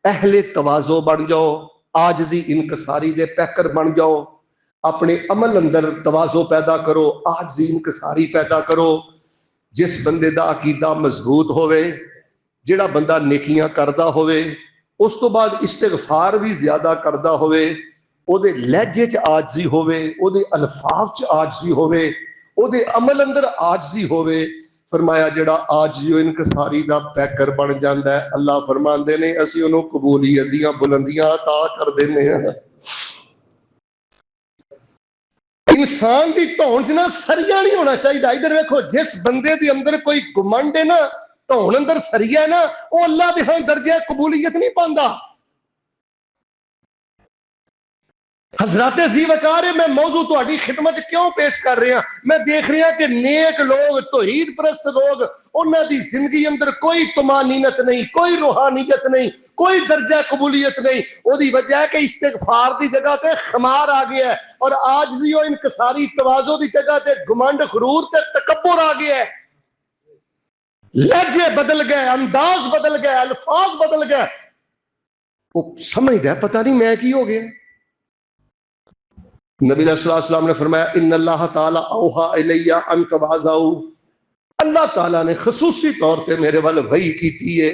اہل تواضع بن جاؤ، عاجزی انکساری دے پیکر بن جاؤ، اپنے عمل اندر تواضع پیدا کرو، عاجزی انکساری پیدا کرو۔ جس بندے دا عقیدہ مضبوط ہوئے، جڑا بندہ نیکیاں کردا ہوئے، اس تو بعد استغفار بھی زیادہ کردا ہوئے، او دے لہجے چ عاجزی ہوئے، او دے الفاظ چ عاجزی ہوئے، او دے عمل اندر عاجزی ہوئے، فرمایا جڑا عاجزی و انکساری دا پیکر بن جاندا ہے، اللہ فرماندے نے اسی انہوں قبولیت دیاں بلندیاں عطا کر دینے ہیں۔ انسان دی تون چ نا سریا نہیں ہونا چاہیے، ادھر ویکھو جس بندے دے اندر کوئی گمنڈ ہے نا، تون اندر سریا ہے نا، وہ اللہ دے ہاں درجہ قبولیت نہیں پاندا۔ حضرات ذی وقار میں موضوع تہاڈی خدمت کیوں پیش کر رہا، میں دیکھ رہا کہ نیک لوگ، توحید پرست لوگ، انہاں دی زندگی اندر کوئی طمانینت نہیں، کوئی روحانیت نہیں، کوئی درجہ قبولیت نہیں، وہ دی وجہ ہے کہ استغفار دی جگہ تے خمار آ گیا ہے، اور عاجزی و انکساری تواضع دی جگہ تے گھمنڈ غرور تے تکبر آ گیا ہے، لہجے بدل گئے، انداز بدل گئے، الفاظ بدل گئے، وہ سمجھدا ہے پتہ نہیں میں کی ہو گیا۔ نبی علیہ السلام نے فرمایا ان اللہ تعالی اوحا الی ان تواضعوا، اللہ تعالیٰ نے خصوصی طور تے میرے وال وحی کیتی ہے،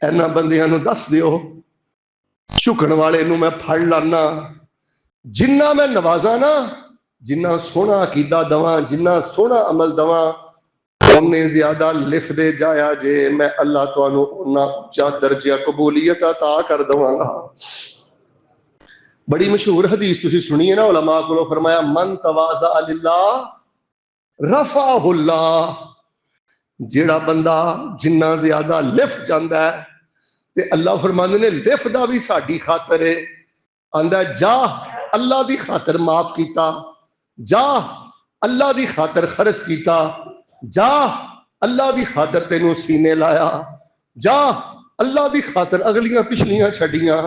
اینا بندیاں نو دس دیو چکن والے نو میں پھڑ لانا، جنہ میں نوازا نا، جنہ سونا عقیدہ دواں، جنہ سونا عمل دواں، انہیں زیادہ لف دے جایا جے میں اللہ تعالیٰ انہا اچھا درجہ قبولیت عطا کر دواں گا۔ بڑی مشہور حدیث تسی سنی ہے نا، علماء کو فرمایا من تواضع للہ رفعہ اللہ، جیڑا بندہ جنہ زیادہ لفٹ جاندہ ہے تے اللہ فرماندے نے لفٹ دا بھی ساڈی خاطر ہے، آندہ جا اللہ دی خاطر معاف کیتا، جا اللہ دی خاطر خرچ کیتا، جا اللہ دی خاطر تینوں سینے لایا، جا اللہ دی خاطر اگلیاں پچھلیاں چھڈیاں.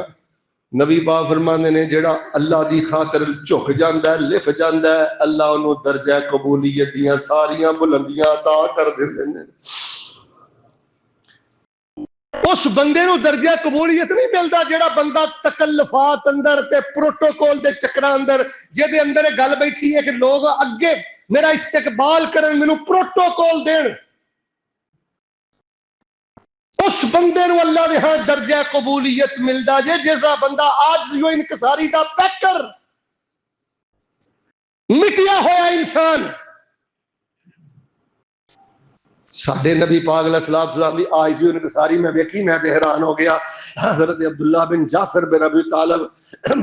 نبی پاک فرماندے نے جڑا اللہ دی خاطر جھک جاندا ہے لف جاندا ہے اللہ انہوں درجہ قبولیت دیاں ساریاں بلندیاں عطا کر دیندے نے. اس بندے نو درجہ قبولیت نہیں ملتا جڑا بندہ تکلفات اندر تے پروٹوکول دے چکراں اندر جے دے اندر گل بیٹھی ہے کہ لوگ اگے میرا استقبال کرن مینوں پروٹوکول دین. اس بندے نو اللہ دے ہاں درجہ قبولیت ملدا جے جیسا بندہ آج جو انکساری دا پیکر مٹیا ہوا انسان. ساڈے نبی پاک علیہ السلام دی آج جو انکساری میں ویکھی میں تے حیران ہو گیا. حضرت عبداللہ بن جعفر بن ابی طالب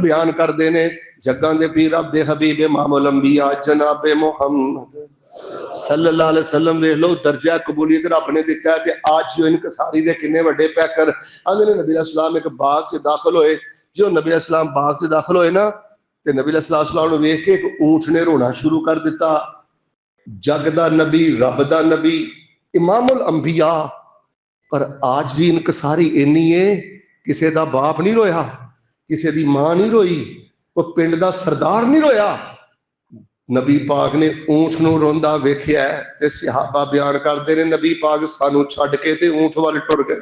بیان کر دینے جگاں دے پیر رب دے حبیب امام الانبیاء جناب محمد صلی اللہ علیہ وسلم دے لو درجہ قبولیت رب نے دیتا ہے. تے آج جو انکساری دے کنے وڈے پیکر آندے نے نبی علیہ السلام ایک باغ چ داخل ہوئے. جو نبی علیہ السلام باغ چ داخل ہوئے نا تے نبی علیہ السلام نو ویکھ کے ایک اونٹ نے رونا شروع کر دیتا. جگ دا نبی رب دا نبی امام الانبیاء پر آج دی انکساری اینی ہے کسے دا باپ نہیں رویا کسے دی ماں نہیں روئی کوئی پنڈ دا سردار نہیں رویا. نبی پاک نے اونٹ نو روندا ویکھیا ہے تے صحابہ بیان کردے نے نبی پاک سانو چھڈ کے تے اونٹ والے ٹر گئے.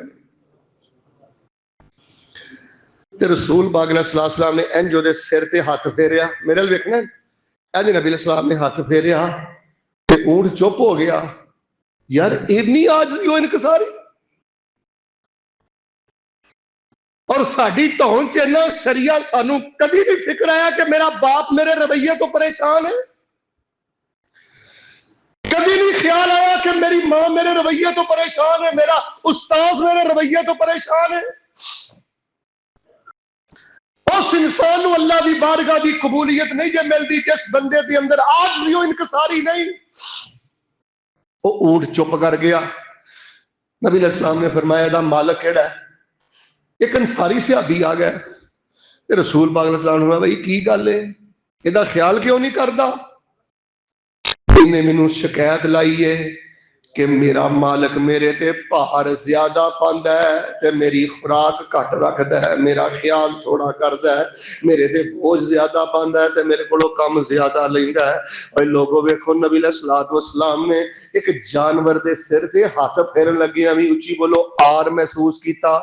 تے رسول پاک علیہ السلام نے انج دے سر تے ہاتھ پھیریا میرے ال ویکھنا انج نبی علیہ السلام نے ہاتھ پھیریا تے اونٹ چپ ہو گیا. یار اینی آج جو انکساری اور ساڈی تون چ اتنا سریا سانو کدی نہیں فکر آیا کہ میرا باپ میرے رویے تو پریشان ہے. کدی نہیں خیال آیا کہ میری ماں میرے رویے تو پریشان ہے میرا استاذ میرے رویے تو پریشان ہے. اس انسان نو اللہ دی بارگاہ دی قبولیت نہیں جے ملدی جس بندے دی اندر آج بھی انکساری نہیں. وہ اونٹ چپ کر گیا. نبی علیہ السلام نے فرمایا دا مالک کیڑا ہے. ایک انصاری صحابی آ گیا تے رسول پاک علیہ السلام نے فرمایا بھائی کی گل ہے یہ خیال کیوں نہیں کردا. انہیں مینوں شکایت لائی ہے کہ میرا مالک میرے تے پہاڑ زیادہ پاندا ہے تے میری خوراک گھٹ رکھدا ہے میرا خیال تھوڑا کردا ہے میرے تے بوجھ زیادہ پاندا ہے تے میرے کولوں کم زیادہ لیندا ہے. اے لوگوں ویکھو نبی علیہ الصلوۃ والسلام نے ایک جانور دے سر تے ہاتھ پھیرن لگیاں وی اچھی بولو آر محسوس کیتا.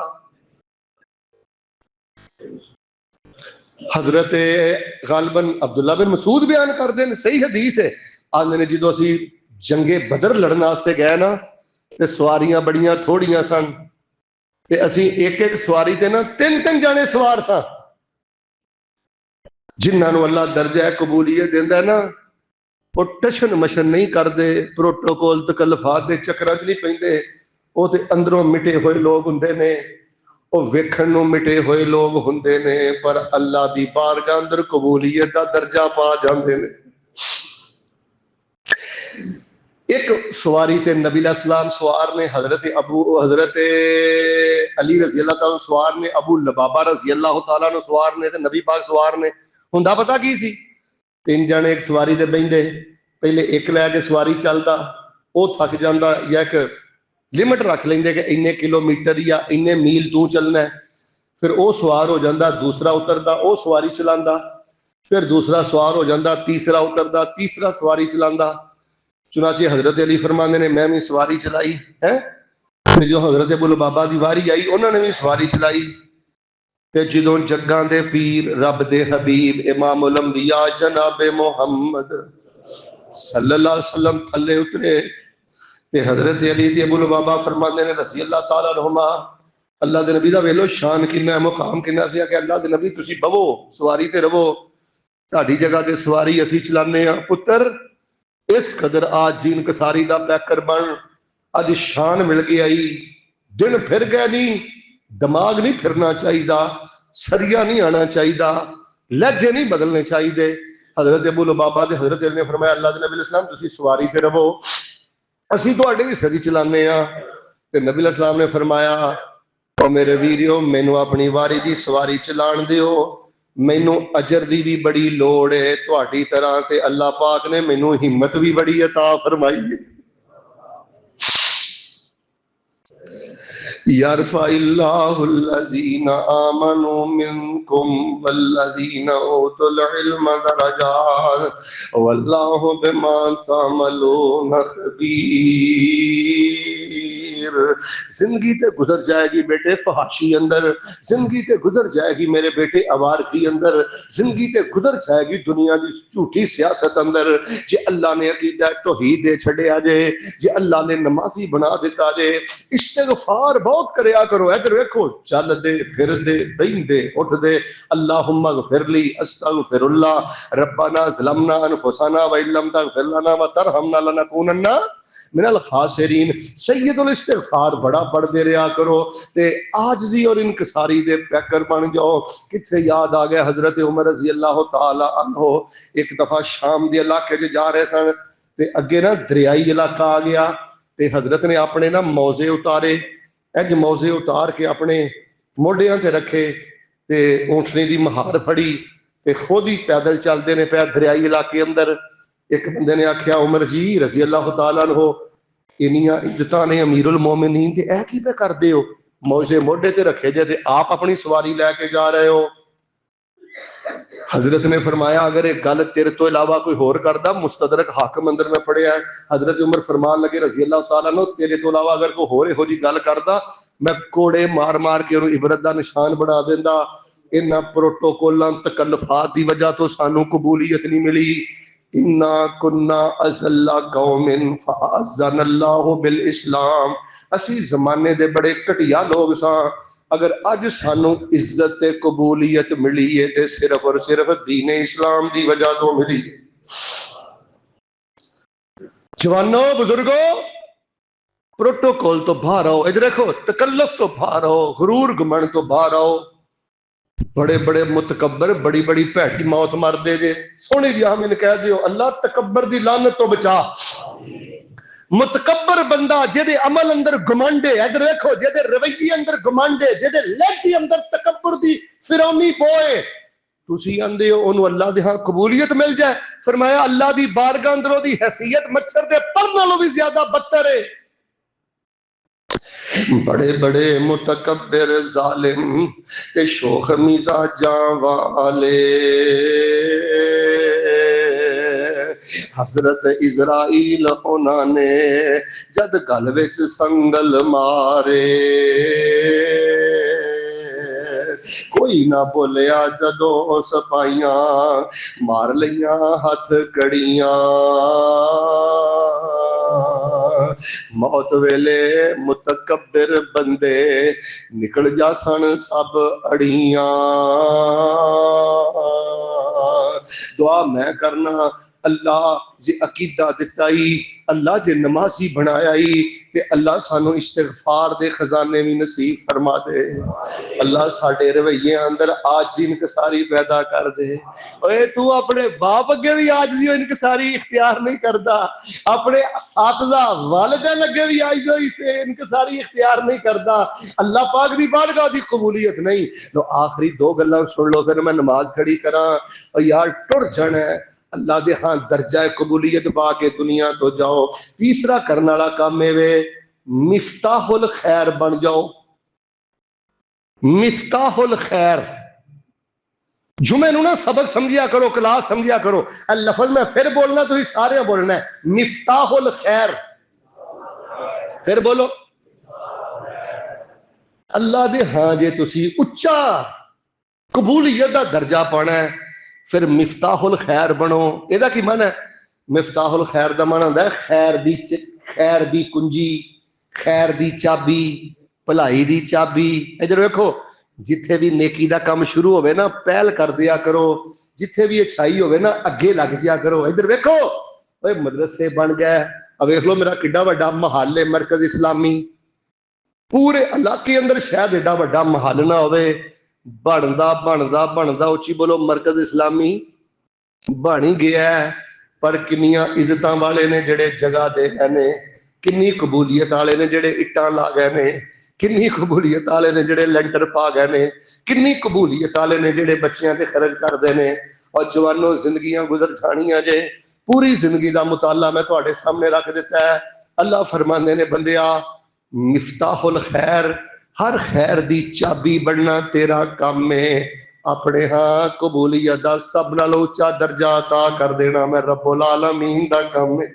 حضرت غالباً عبداللہ بن مسعود بیان کر دیں صحیح حدیث ہے آندے نے جدو اسی جنگ بدر لڑن واسطے گئے نا تے سواریاں بڑیاں تھوڑیاں سن تے اسی ایک ایک سواری تے نا تین جانے سوار سن. جنہاں نو اللہ درجہ قبولیت دیندا ہے نا وہ ٹشن مشن نہیں کردے پروٹوکول تکلفات دے چکراں چ نہیں پیندے. وہ تے اندروں مٹے ہوئے لوگ ہوندے نے وہ ویکھن نو مٹے ہوئے لوگ ہوندے نے پر اللہ دی بارگاہ اندر قبولیت دا درجہ پا جاندے نے. ایک سواری تے نبی علیہ السلام سوار نے حضرت علی رضی اللہ تعالیٰ سوار نے ابو لبابہ رضی اللہ تعالیٰ نے سوار نے تے نبی پاک سوار نے. ہوندا پتہ کی سی تین جنے ایک سواری تے بہندے پہلے ایک لے کے سواری چلدا وہ تھک جاندا یا ایک لمٹ رکھ لیندے کہ اینے کلومیٹر یا اینے میل تو چلنا ہے پھر وہ سوار ہو جاندا دوسرا اتردا وہ سواری چلاندا پھر دوسرا سوار ہو جاندا تیسرا اتردا تیسرا سواری چلاندا. چنانچہ حضرت علی فرماندے نے میں بھی سواری چلائی ہے پھر جو حضرت ابو لبابہ دی واری آئی انہوں نے بھی سواری چلائی تے جدوں جگاں دے پیر رب دے حبیب امام الانبیاء جناب محمد صلی اللہ علیہ وسلم تھلے اترے تے حضرت علی تے ابو لبابہ فرماندے نے رضی اللہ تعالیٰ عنہما اللہ دے نبی دا ویلو شان کنا ہے مقام کنا سی کہ اللہ دے نبی تسی بہو سواری تے رہو تہاڈی جگہ تے سواری اسی چلانے ہاں. پتر اس قدر آج جی انکساری دا پیکر بن اج شان مل گئی آئی دن پھر گئے نہیں دماغ نہیں پھرنا چاہیے سریا نہیں آنا چاہیے لہجے نہیں بدلنے چاہیے. حضرت ابو لبابہ دے حضرت علی نے فرمایا اللہ دے نبی علیہ السلام تسی سواری تے رہو اسی تہاڈے حصے دی چلانے ہاں. تے نبی علیہ السلام نے فرمایا او میرے ویریو مینوں اپنی واری دی سواری چلان دیو مینوں اجر دی بھی بڑی لوڑ ہے تہاڈی طرح تے اللہ پاک نے مینوں ہمت بھی بڑی عطا فرمائی ہے. یرفع اللہ الذین آمنوا منکم والذین اوتوا العلم درجات واللہ بما تعملون خبیر۔ زندگی تے گزر جائے گی بیٹے فحاشی اندر، زندگی تے گزر جائے گی میرے بیٹے آوارگی اندر، زندگی تے گزر جائے گی دنیا دی جھوٹی سیاست اندر، جے اللہ نے عقیدہ توحید دے چھڑیا جے، جے اللہ نے نمازی بنا دیتا جے۔ استغفار بہت کریا کرو، ادھر ویکھو چل دے پھر دے بین دے اٹھ دے، اللہم اغفر لی استغفر اللہ ربنا ظلمنا انفسنا وان لم تغفر لنا وترحمنا لنکونن من الخاسرین۔ سید الاستغفار بڑا پڑھ دے رہا کرو تے عاجزی اور انکساری دے پیکر بن جاؤ۔ کتھے یاد آ گیا حضرت عمر رضی اللہ تعالی عنہ ایک دفعہ شام دے علاقے جا رہے سن تے اگے نا دریائی علاقہ آ گیا تے حضرت نے اپنے نا موزے اتارے، اج موزے اتار کے اپنے موڈیاں تے رکھے تے اونٹنی دی مہار پھڑی تے خود ہی پیدل چلدے نے پیا دریائی علاقے اندر۔ ایک بندے نے آکھیا عمر جی رضی اللہ تعالیٰ عنہ انیاں عزتاں نے امیر المومنین تے اے کی پہ کر دے ہو، موزے موڈے تے رکھے جے تے آپ اپنی سواری لے کے جا رہے ہو۔ حضرت نے فرمایا اگر ایک گل تیرے تو علاوہ کوئی ہور کردا، مستدرک حاکم اندر میں پڑھیا ہے، حضرت عمر فرمان لگے رضی اللہ تعالیٰ عنہ تیرے تو علاوہ اگر کوئی ہور ہو جی گل کردا میں کوڑے مار مار کے انہوں عبرت دا نشان بنا دیندا۔ انہاں پروٹوکولاں تکلفات دی وجہ تو سانو قبولیت نہیں ملی۔ انا کنا ازل قوم فاعزنا اللہ بالاسلام، اسی زمانے دے بڑے گھٹیا لوگ ساں، اگر اج سانو عزت قبولیت ملی ہے تے صرف اور صرف دین اسلام دی وجہ تو ملی۔ جوانو بزرگو پروٹوکول تو باہر آؤ، ادھر دیکھو تکلف تو باہر آؤ، غرور گمن تو باہر آؤ۔ بڑے بڑے متکبر بڑی بڑی پیٹی موت مر دے جے، سونی جی آمین کہہ دیو اللہ تکبر دی لعنت تو بچا۔ متکبر بندہ جدے عمل اندر گمانڈے، ادھر دیکھو جدے رویے اندر گمانڈے، جدے لہجے اندر تکبر دی فرونی بوئے، تسی آندے ہو انہوں اللہ دے ہاں قبولیت مل جائے۔ فرمایا اللہ دی بارگاہ اندر دی حیثیت مچھر دے پر نالوں بھی زیادہ بدتر ہے۔ بڑے بڑے متکبر ظالم تے شوخ مزاجاں والے، حضرت اسرائیل انہاں نے جد گل وچ سنگل مارے، کوئی نہ بولیا جدوں سپائیاں مار لیاں ہاتھ کڑیاں، موت ویلے متکبر بندے نکل جا سن سب اڑیاں۔ دعا میں کرنا اللہ جے عقیدہ دتا ہی، اللہ جے نمازی بنایا ہی تے اللہ سانو استغفار دے خزانے بھی نصیب فرما دے، اللہ ساڈے رویے اندر عاجزی انکساری پیدا کر دے۔ اوے تو اپنے باپ اگے بھی عاجزی و انکساری اختیار نہیں کردا، اپنے اساتذہ والدین اگے بھی عاجزی و انکساری اختیار نہیں کردا، اللہ پاک دی بارگاہ دی قبولیت نہیں۔ لو آخری دو گلاں سن لو پھر میں نماز کھڑی کراں۔ او یار ٹر جانا ہے اللہ دے ہاں درجہ قبولیت پا کے دنیا تو جاؤ۔ تیسرا کرنے والا کام ہے مفتاح الخیر بن جاؤ۔ مفتاح الخیر جمعے نو نا سبق سمجھیا کرو، کلاس سمجھیا کرو، لفظ میں پھر بولنا تو ہی سارے بولنا ہے مفتاح الخیر، پھر بولو اللہ دے ہاں جے تسی اچا قبولیت دا درجہ پانا ہے پھر مفتاح الخیر بنو۔ یہ کی معنی ہے؟ مفتاح الخیر دا معنی ہوتا ہے خیر دی کنجی، خیر دی چابی، بھلائی دی چابی۔ ادھر ویکھو جتھے بھی نیکی دا کام شروع ہوئے نا پہل کر دیا کرو، جتھے بھی اچھائی ہوئے نا اگے لگ جیا کرو۔ ادھر ویکھو اوے مدرسے بن گئے، اب ویکھ لو میرا کڈا بڑا محل ہے مرکز اسلامی، پورے علاقے اندر شاید ایڈا بڑا محل نہ ہوئے، بندا بندا بندا اچھی بولو مرکز اسلامی بن ہی گیا ہے، پر کنیاں عزتاں والے نے جڑے جگہ دے گئے نے، کنی قبولیت والے نے جڑے اٹاں لا گئے نے، کنی قبولیت والے نے جڑے لینٹر پا گئے نے، کنی قبولیت والے نے جڑے بچیاں تے خرچ کردے نے۔ اور جوانوں زندگیاں گزر جانیاں جے، پوری زندگی دا مطالعہ میں تواڈے سامنے رکھ دیتا ہے۔ اللہ فرماندے نے بندیا مفتاح الخیر ہر خیر دی چابی بننا تیرا کام ہے. اپنے ہاں قبولیت دا سب نالوں اونچا درجہ عطا کر دینا میں رب العالمین دا کام ہے.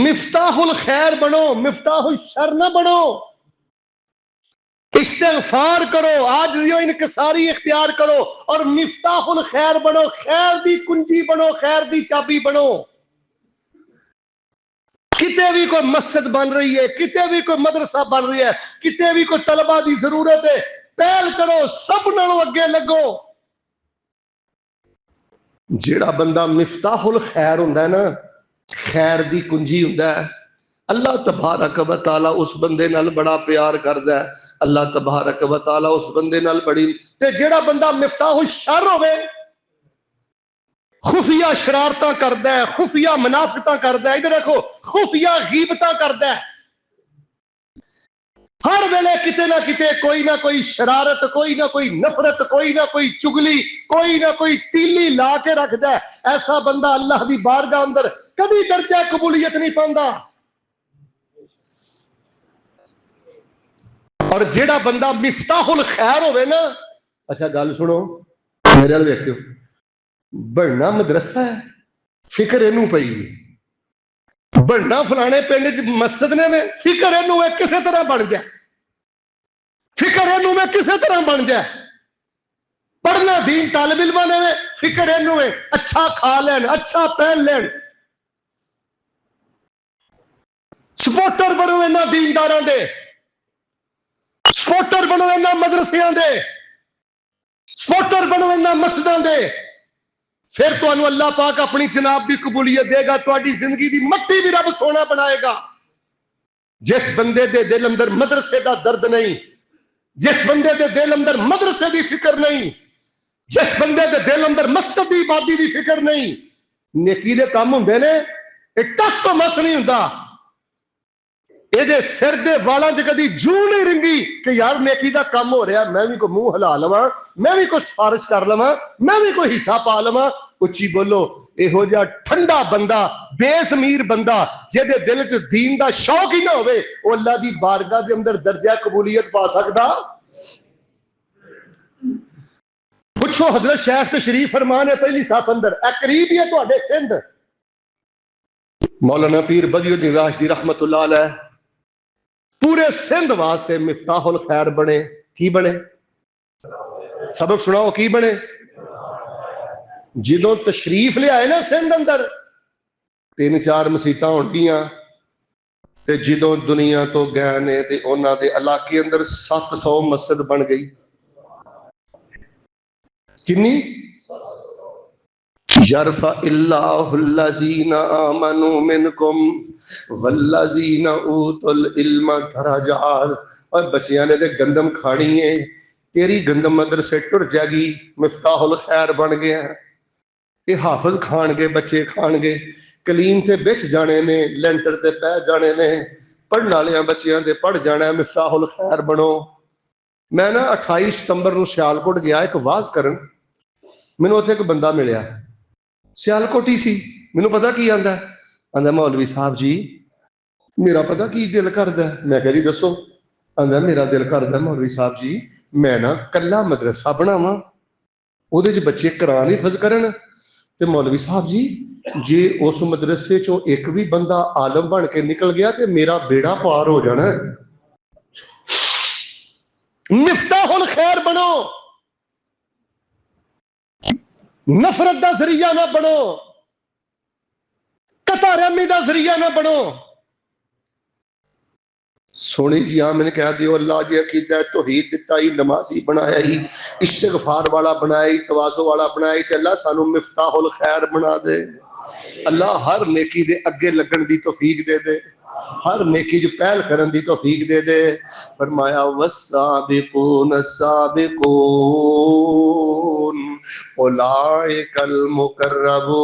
مفتاح الخیر بنو، مفتاح الشر نہ بنو. استغفار کرو، عاجزی و انکساری اختیار کرو اور مفتاح الخیر بنو. خیر دی کنجی بنو، خیر دی چابی بنو. کتے بھی کوئی مسجد بن رہی ہے، کتے بھی کوئی مدرسہ بن رہی ہے، کتے بھی کوئی طلبہ دی ضرورت ہے، پہل کرو، سب نالوں اگے لگو. جیڑا بندہ مفتاح الخیر ہوندا ہے نا، خیر دی کنجی ہوندا ہے، اللہ تبارک و تعالی اس بندے نال بڑا پیار کردا ہے. اللہ تبارک و تعالی اس بندے نال بڑی. تے جیڑا بندہ مفتاح الشر ہوے، خفیہ شرارتاں کردا ہے، خفیہ منافقتاں کردا ہے، ادھر دیکھو خفیہ غیبتاں کردا ہے، ہر ویلے کتے نہ کتے کوئی نہ کوئی شرارت، کوئی نہ کوئی نفرت، کوئی نہ کوئی چگلی، کوئی نہ کوئی تیلی لا کے رکھدا ہے، ایسا بندہ اللہ دی بارگاہ اندر کبھی درجہ قبولیت نہیں پاندا. اور جیڑا بندہ مفتاح الخیر ہوئے نا، اچھا گل سنو میرے وال ویکھو، بڑھنا مدرسہ ہے فکر اینوں پئی، بڑھنا فلانے پنڈ وچ مسجد نے میں فکر اینوں ہے کسے طرح بن جائے، فکر اینوں میں کسے طرح بن جائے. پڑھنا دین طالب علماں نے فکر اینوں ہے اچھا کھا لین، اچھا پہن لین. سپورٹر بنو انہاں دینداراں دے، سپورٹر بنو انہاں مدرسیاں دے، سپورٹر بنو انہاں مسجداں دے. پھر تو انو اللہ پاک اپنی جناب دی قبولیت دے گا، تواڈی زندگی دی مٹی بھی رب سونا بنائے گا. جس بندے دے دل اندر مدرسے دا درد نہیں، جس بندے دے دل اندر مدرسے دی فکر نہیں، جس بندے دے دل اندر مسجد دی عبادت دی فکر نہیں، نیکی دے کام ہوندے نے، اے ٹک تو مس نہیں ہوندا. اے دے سر دے والاں چ کدی جو نہیں رنگی کہ یار نیکی دا کام ہو رہا، میں بھی کوئی منہ ہلا لواں، میں بھی کوئی سفارش کر لواں، میں بھی کوئی حصہ پا لواں. اچھی بولو، یہو جہا ٹھنڈا بندہ، بے ضمیر بندہ جے دے دل چ دین دا شوق ہی نہ ہوئے، وہ اللہ دی بارگاہ دے اندر درجہ قبولیت پا سکدا؟ پوچھو حضرت شیخ تشریف فرمان ہے پہلی صف اندر، اے قریب ہی ہے تواڈے سندھ، مولانا پیر بدی الدین راشدی رحمت اللہ علیہ پورے سندھ واسطے مفتاح الخیر بنے. کی بنے؟ سبق سناؤ کی بنے؟ جدوں تشریف لے آئے نا سندھ اندر 3-4 مسیتاں ہونگیاں، تے جدوں دنیا تو گئے نے تے انہاں دے علاقے اندر 700 مسجد بن گئی. کنی؟ یرفع اللہ الذین آمنوا منکم والذین اوتوا العلم درجات. اور بچیاں نے تے گندم کھانی ہے، تیری گندم مدرسے ٹر جائے گی، مفتاح الخیر بن گیا. یہ حافظ کھان گے، بچے کھان گے، کلیم تے بچ جانے نے، لینٹر تے پہ جانے نے، پڑھن والے بچیاں تے پڑھ جانا ہے. مفتاح الخیر بنو. میں نا 28 ستمبر نو سیالکوٹ گیا ایک واز کرن، مینوں اوتھے ایک بندہ ملیا، سیالکوٹ ہی سی. مینوں پتہ کی آندا ہے؟ آندا مولوی صاحب جی میرا پتہ کی دل کردا ہے. میں کہا جی دسو. آندا میرا دل کردا ہے مولوی صاحب جی میں نا کلا مدرسہ بناواں، اودے وچ بچے قرآن حفظ کرن، تے مولوی صاحب جی جے اس مدرسے چوں ایک بھی بندہ عالم بن کے نکل گیا تے میرا بیڑا پار ہو جانا ہے. مفتاح الخیر بنو، نفرت دا ذریعہ نہ بنو، قطع رحمی دا ذریعہ نہ بنو. سونی جی ہاں میں نے کہا دیو اللہ جی عقیدہ توحید دیتا ہی، نمازی بنایا ہی، استغفار والا بنایا ہی، تواضع والا بنایا ہی، تے اللہ سانو مفتاح الخیر بنا دے. اللہ ہر نیکی دے اگے لگن دی توفیق دے دے، ہر نیکی جو پہل کرن دی توفیق دے دے. فرمایا والسابقون السابقون اولئک المقربون.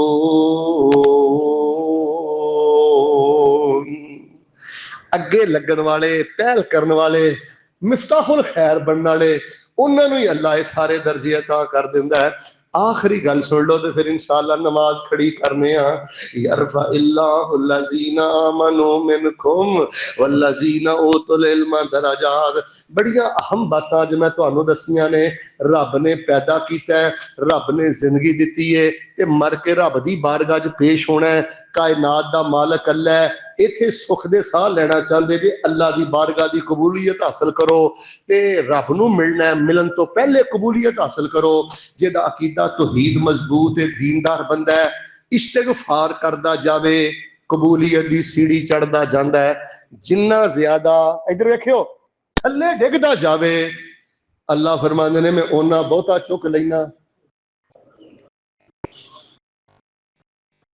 اگے لگن والے، پہل کرن والے، مفتاح الخیر بننے والے، انہوں نے اللہ سارے درجے عطا کر دیندا ہے. آخری گل سن لو تو پھر انشاءاللہ نماز کھڑی کرنے یرفع اللہ الذین آمنوا منکم والذین اوتوا العلم درجات. بڑیاں اہم باتاں جو میں تانوں دسیاں نے. رب نے پیدا کیتا ہے, رب نے زندگی دیتی ہے تے مر کے رب دی بارگاہ وچ پیش ہونا ہے. کائنات دا مالک اللہ ہے. ایتھے سکھ دے ساہ لینا چاہندے جے اللہ دی بارگاہ دی قبولیت حاصل کرو تے رب نو ملنا ہے. ملن تو پہلے قبولیت حاصل کرو. جدا عقیدہ توحید مضبوط ہے, دیندار بندہ ہے, استغفار کردا جاوے, قبولیت دی سیڑھی چڑھدا جاندا ہے. جنہ زیادہ ادھر ویکھیو تھلے ڈگدا جاوے اللہ فرماندے نے میں اونا بہتا چک لینا.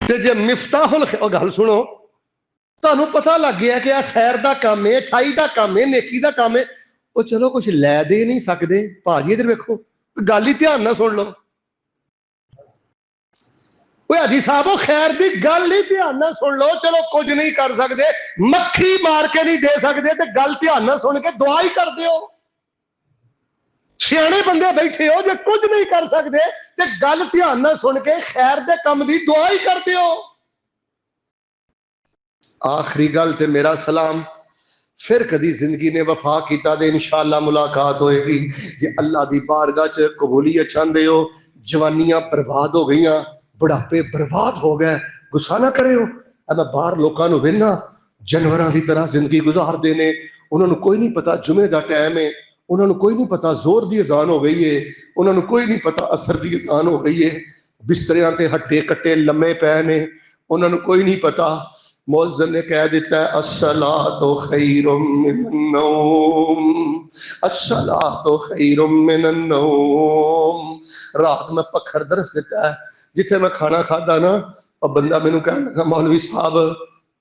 تے جے مفتاح گل سنو, تانوں پتہ لگ گیا کہ خیر دا کام ہے, اچھائی دا کام ہے, نیکی دا کام ہے, وہ چلو کچھ لے دے نہیں سکدے. بھاجی ادھر ویکھو گل ہی دھیان نہ سن لو. حاجی صاحب خیر دی گل ہی دھیان نہ سن لو. چلو کچھ نہیں کر سکدے, مکھی مار کے نہیں دے سکدے تے گل دھیان نہ سن کے دعا ہی کر دیو. سیانے بندے بیٹھے ہو, جے کچھ نہیں کر سکدے تے گل دھیان نہ سن کے خیر دے کم دی دعا ہی کر دیو. آخری گل تے میرا سلام. پھر کدی زندگی نے وفا کیتا دے انشاءاللہ ملاقات ہوئے گی. جے اللہ دی بارگاہ چ قبولیت چاہندے ہو, جوانیاں برباد ہو گئیاں, بڑھاپے برباد ہو گئے, غصہ نہ کرے ہو. میں باہر لوکاں نو وینا جانوراں دی طرح زندگی گزار دے نے. انہاں نو کوئی نہیں پتا جمعے دا ٹائم ہے, انہاں نو کوئی نہیں پتا زور دی اذان ہو گئی ہے, انہاں نو کوئی نہیں پتا اثر دی اذان ہو گئی ہے. بستریاں تے ہٹے کٹے لمے پے نے, انہاں نو کوئی نہیں پتا. مؤذن نے کہہ دیتا ہے الصلاۃ خیر من النوم, الصلاۃ خیر من النوم. رات میں پکھر درس دیتا ہے. جتھے میں کھانا کھادا نا, اور بندہ مینوں کہنے لگا مولوی صاحب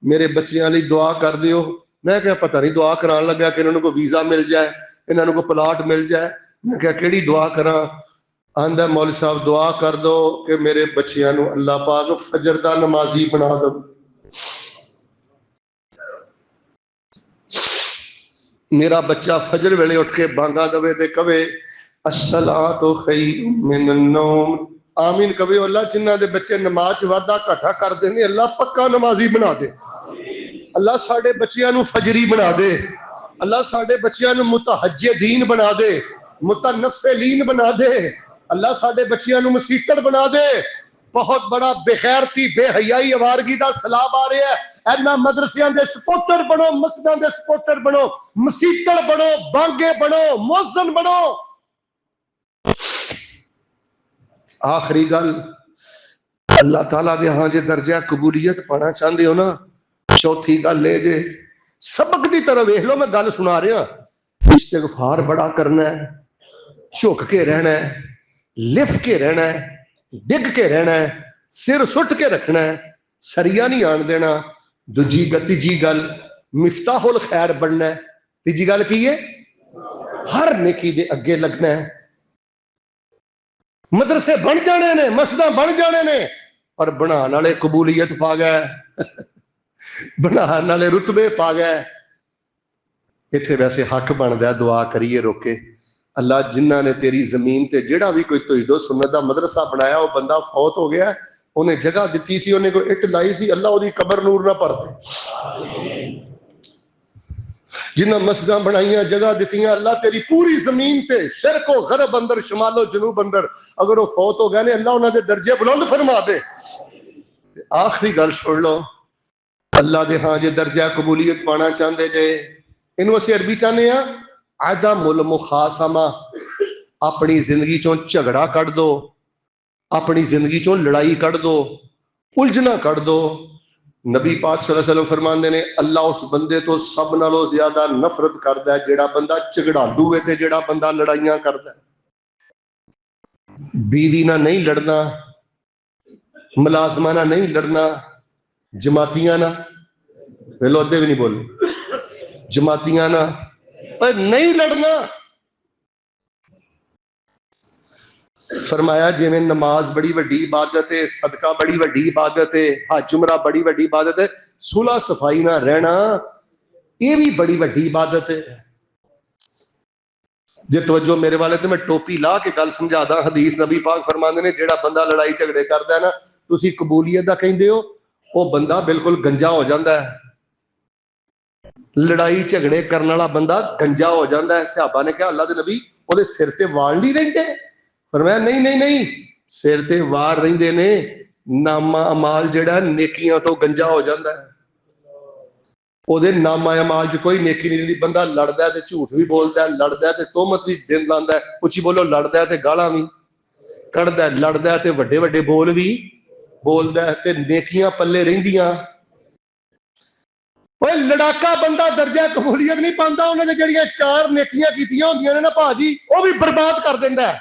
میرے بچیاں لئی دعا کر دیو. میں کہا پتہ نہیں دعا کران لگا کہ انہاں کو ویزا مل جائے, انہاں کو پلاٹ مل جائے. میں کہا کیڑی دعا کراں؟ آندا مولوی صاحب دعا کر دو کہ میرے بچیاں نو اللہ پاک فجر دا نمازی بنا دو. میرا بچہ فجر ویلے اٹھ کے بانگا دوے تے کہے الصلاۃ خیر من النوم. آمین کہے اللہ جنہاں دے بچے نماز وعدہ گھاٹا کر دے نے اللہ پکا نمازی بنا دے. اللہ ساڈے بچیاں نو فجری بنا دے. اللہ ساڈے بچیاں نو متہجدین بنا دے, متنفلین بنا دے. اللہ ساڈے بچیاں نو مسیتڑ بنا دے. بہت بڑا بے غیرتی بے حیائی آوارگی دا سلاب آ رہا ہے. اینا مدرسیاں دے سپوٹر بنو, مسجداں دے سپوٹر بنو, مسیتڑ بنو, بانگے بنو, مؤذن بنو. آخری گل, اللہ تعالیٰ دے ہاں جے درجہ قبولیت پانا چاہندے ہو نا, چوتھی گل لے جے سبق دی طرح ویکھ لو. میں گل سنا رہا, استغفار بڑا کرنا ہے, جھک کے رہنا ہے, لف کے رہنا ہے, ڈگ کے رہنا ہے, سر سٹ کے رکھنا ہے, سریا نہیں آن دینا. تیجی گل مفتاح الخیر بننا ہے. تیجی گل کی ہے ہر نیکی دے اگے لگنا ہے. مدرسے بن جانے نے, مسجداں بن جانے نے, اور بنان والے قبولیت پا گئے, بنان والے رتبے پا گئے. اتنے ویسے حق بنتا ہے دعا کریے روکے. اللہ جنہ نے تیری زمین تے جڑا بھی کوئی توحید و سنت دا مدرسہ بنایا وہ بندہ فوت ہو گیا, انہیں جگہ دیتی سی, انہیں کوئی اٹ لائی سی, اللہ دی قبر نور نہ بھر دے. جنہ مسجداں بنائیاں جگہ دیتیاں, اللہ تیری پوری زمین تے شرق و غرب اندر شمال و جنوب اندر اگر وہ فوت ہو گئے نے اللہ انہاں دے درجے بلند فرما دے. آخری گل چھوڑ لو, اللہ دے ہاں جے درجہ قبولیت پانا چاہندے جے, انہوں اسی عربی چاہنے ہیں عدم المخاصمہ. اپنی زندگی چوں جھگڑا کٹ دو, اپنی زندگی چوں لڑائی کٹ دو, الجھنا کٹ دو. نبی پاک صلی اللہ علیہ وسلم فرماندے نے اللہ اس بندے تو سب نالوں زیادہ نفرت کردا ہے جیڑا بندہ جھگڑالو ہے تے جیڑا بندہ لڑائیاں کردا ہے. بیوی نہ نہیں لڑنا, ملازمہ نہ نہیں لڑنا, جماعتیاں نہ پہلو ادھے بھی نہیں بولے, جماعتیاں نہ نہیں لڑنا. فرمایا جی میں نماز بڑی وڈی عبادت ہے, صدقہ بڑی وڈی عبادت ہے, حج عمرہ بڑی وڈی عبادت ہے, صلح صفائی نہ رہنا یہ بھی بڑی وڈی عبادت ہے. جے توجہ میرے والے تو میں ٹوپی لا کے گل سمجھا دا. حدیث نبی پاک فرماندے نے جیڑا بندہ لڑائی جھگڑے کردا ہے نا تسی قبولیت دا کہندے ہو وہ بندہ بالکل گنجا ہو جاندا ہے. لڑائی جھگڑے کرنے والا بندہ گنجا ہو جاندا ہے. صحابہ نے کہا اللہ دے نبی وہ دے سر تے وال نہیں رہندے؟ فرمایا نہیں نہیں نہیں, سر تے وال رہندے نے, نامہ اعمال جڑا نیکیاں تو گنجا ہو جاندا ہے. وہ دے نامہ اعمال جو کوئی نیکی نہیں رہندی. بندہ لڑدا ہے تے جھوٹ بھی بولدا ہے, لڑدا ہے تے تہمت بھی دین لاندا ہے, اچھی بولو لڑدا ہے تے گالاں بھی کڈدا ہے, لڑدا ہے تے وڈے وڈے بول بھی بولدا ہے, تے نیکیاں پلے رہندیاں. اوے لڑاکا بندہ درجہ قبولیت نہیں پاندا, انہاں نے جڑیاں 4 نیکیاں کیتیاں ہوندیاں نے نا بھاجی وہ بھی برباد کر دیندا ہے.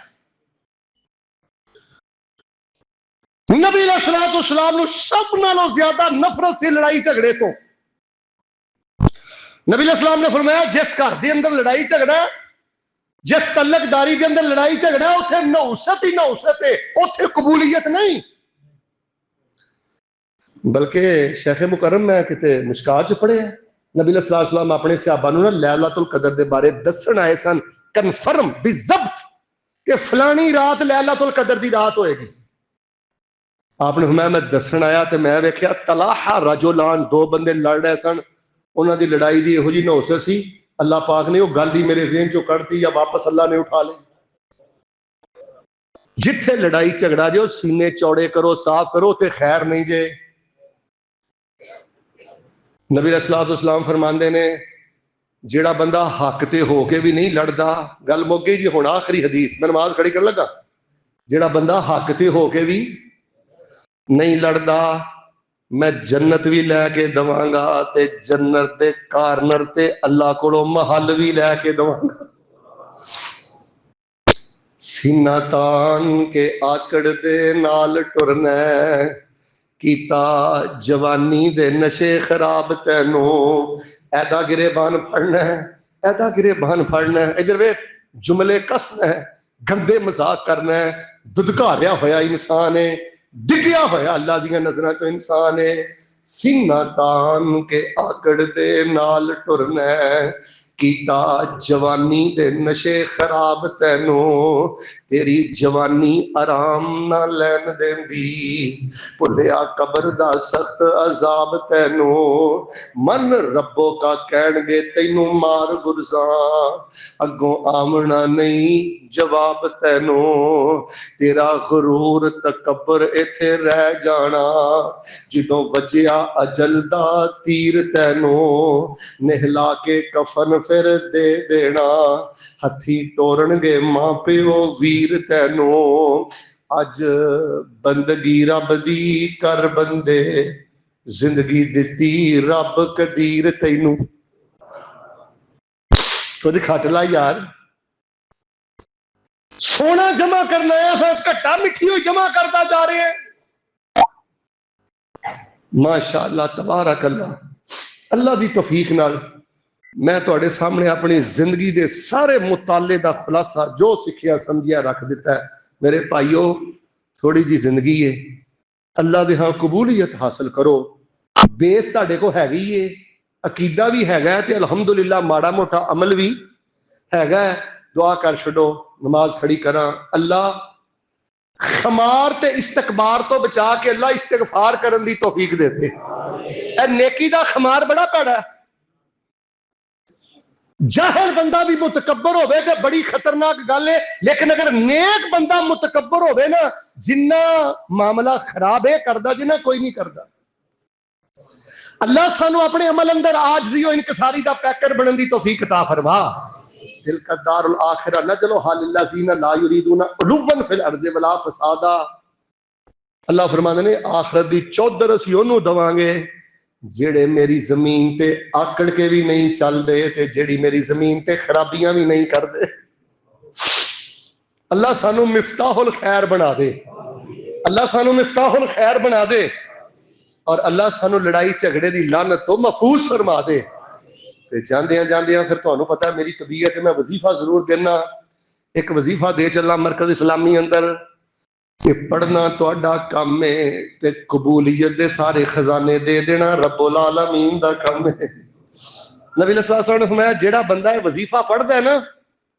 نبی علیہ الصلوۃ والسلام نو سب نالوں زیادہ نفرت سی لڑائی جھگڑے تو. نبی علیہ السلام نے فرمایا جس گھر دے اندر لڑائی جھگڑا ہے, جس تعلق داری دے اندر لڑائی جھگڑا ہے, اتنے نحوست ہی نحوست ہے, اتنے قبولیت نہیں. بلکہ شیخ مکرم میں کتے مشکات چ پڑھے ہیں نبی علیہ السلام اپنے صحابہ نو نا لیلۃ القدر دے بارے دسن آئے سن, کنفرم بالضبط کہ فلانی رات لیلۃ القدر دی رات ہوئے گی. آپ نے فرمایا میں دسن آیا تے میں ویکھیا تلاح رجلان, 2 بندے لڑ رہے سن, انہاں دی لڑائی دی یہو جی نحوست سی اللہ پاک نے وہ گل ہی میرے ذہن چوں کڈ دی یا واپس اللہ نے اٹھا لی. جتھے لڑائی جھگڑا جو سینے چوڑے کرو صاف کرو تے خیر نہیں جے. نبی علیہ الصلوۃ والسلام فرماندے نے جیڑا بندہ حق تے ہو کے بھی نہیں لڑدا, گل مک گئی جی. ہن آخری حدیث, میں نماز کھڑی کر لگا. جیڑا بندہ حق تے ہو کے بھی نہیں لڑدا میں جنت بھی لے کے دواں گا تے جنت دے کارنر تے اللہ کولوں محل بھی لے کے دواں گا. سینہ تان کے آکڑ دے نال ٹرنا کیتا جوانی دے نشے خراب تینوں, ایدا گریبان پھڑنا ہے, ایدا گریبان پھڑنا ہے. ادھر ویکھ جملے کسنا ہے, گندے مذاق کرنا ہے, ددکاریا ہویا انسان ہے, ڈگیا ہویا اللہ دیاں نظراں تو انسان ہے. سینہ تان کے آکڑ دے نال ٹرنا کیتا جوانی دے نشے خراب تینوں, تیری جوانی آرام نہ لین دیندی, بھلیا قبر دا سخت عذاب تینوں, من ربو کا کہن گے تینوں مار گرزاں, اگوں آمنا نہیں جواب تینوں, تیرا غرور تکبر ایتھے رہ جانا, جدوں وجیا اجل دا تیر تینوں, نہلا کے کفن پھر دے دینا, ہتھی ٹورن گے ماں پیو ویر تینوں, اج بندگی رب دی کر بندے, زندگی دتی رب قدیر تینوں. خود کھٹ لا یار, سونا جمع کرنا ہے سا کٹا مٹھی ہوئی جمع کرتا جا رہے ہیں. ماشاءاللہ تبارک اللہ. اللہ دی توفیق نال میں تواڈے سامنے اپنی زندگی دے سارے مطالعے دا خلاصہ جو سکھیا سمجھیا رکھ دیتا ہے. میرے بھائیو تھوڑی جی زندگی ہے, اللہ دے ہاں قبولیت حاصل کرو. بیس تاڈے کو ہے گی ہے, عقیدہ بھی ہے تے الحمدللہ ماڑا موٹا عمل بھی ہے. دعا کر چھڈو, نماز کھڑی کراں, اللہ خمار تے استکبار تو بچا کے اللہ استغفار کرن دی توفیق دے دے. اے نیکی دا خمار بڑا پیڑا ہے. جاہل بندہ بھی متکبر ہوئے تے بڑی خطرناک گل ہے, لیکن اگر نیک بندہ متکبر ہوئے نا, جنہ معاملہ خراب ہے کردا جنہ کوئی نہیں کردا. اللہ سانو اپنے عمل اندر عاجزی و انکساری دا پیکر بنن دی توفیق عطا فرما. دل کا دار الاخرہ نجلھا للذین لا یریدون علوا فی الارض ولا فسادا. اللہ فرماندے نے آخرت دی چودر اسی اونوں دواں گے جڑے میری زمین تے آکڑ کے بھی نہیں چل دے تے جڑی میری زمین تے خرابیاں بھی نہیں کر دے. اللہ سانو مفتاح الخیر بنا دے, اللہ سانو مفتاح الخیر بنا دے, اور اللہ سانو لڑائی جھگڑے دی لعنت تو محفوظ فرما دے. جاندیاں جاندیاں پھر تانوں پتہ ہے میری طبیعت میں وظیفہ ضرور دینا, ایک وظیفہ دے چلا مرکز اسلامی اندر کہ پڑھنا تہاڈا کام ہے تے قبولیت دے سارے خزانے دے دینا رب العالمین دا کام ہے. نبی صلی اللہ علیہ وسلم نے فرمایا جیڑا بندہ ہے وظیفہ پڑھدا ہے نا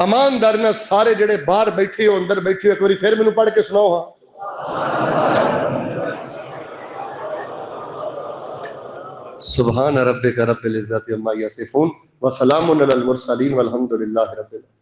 ایمانداری سارے جڑے باہر بیٹھے ہو اندر بیٹھے ہو ایک بار پھر مینوں پڑھ کے سناؤ ہاں. سبحان ربک رب العزت عما یصفون وسلام علی المرسلین والحمد للہ رب العالمین.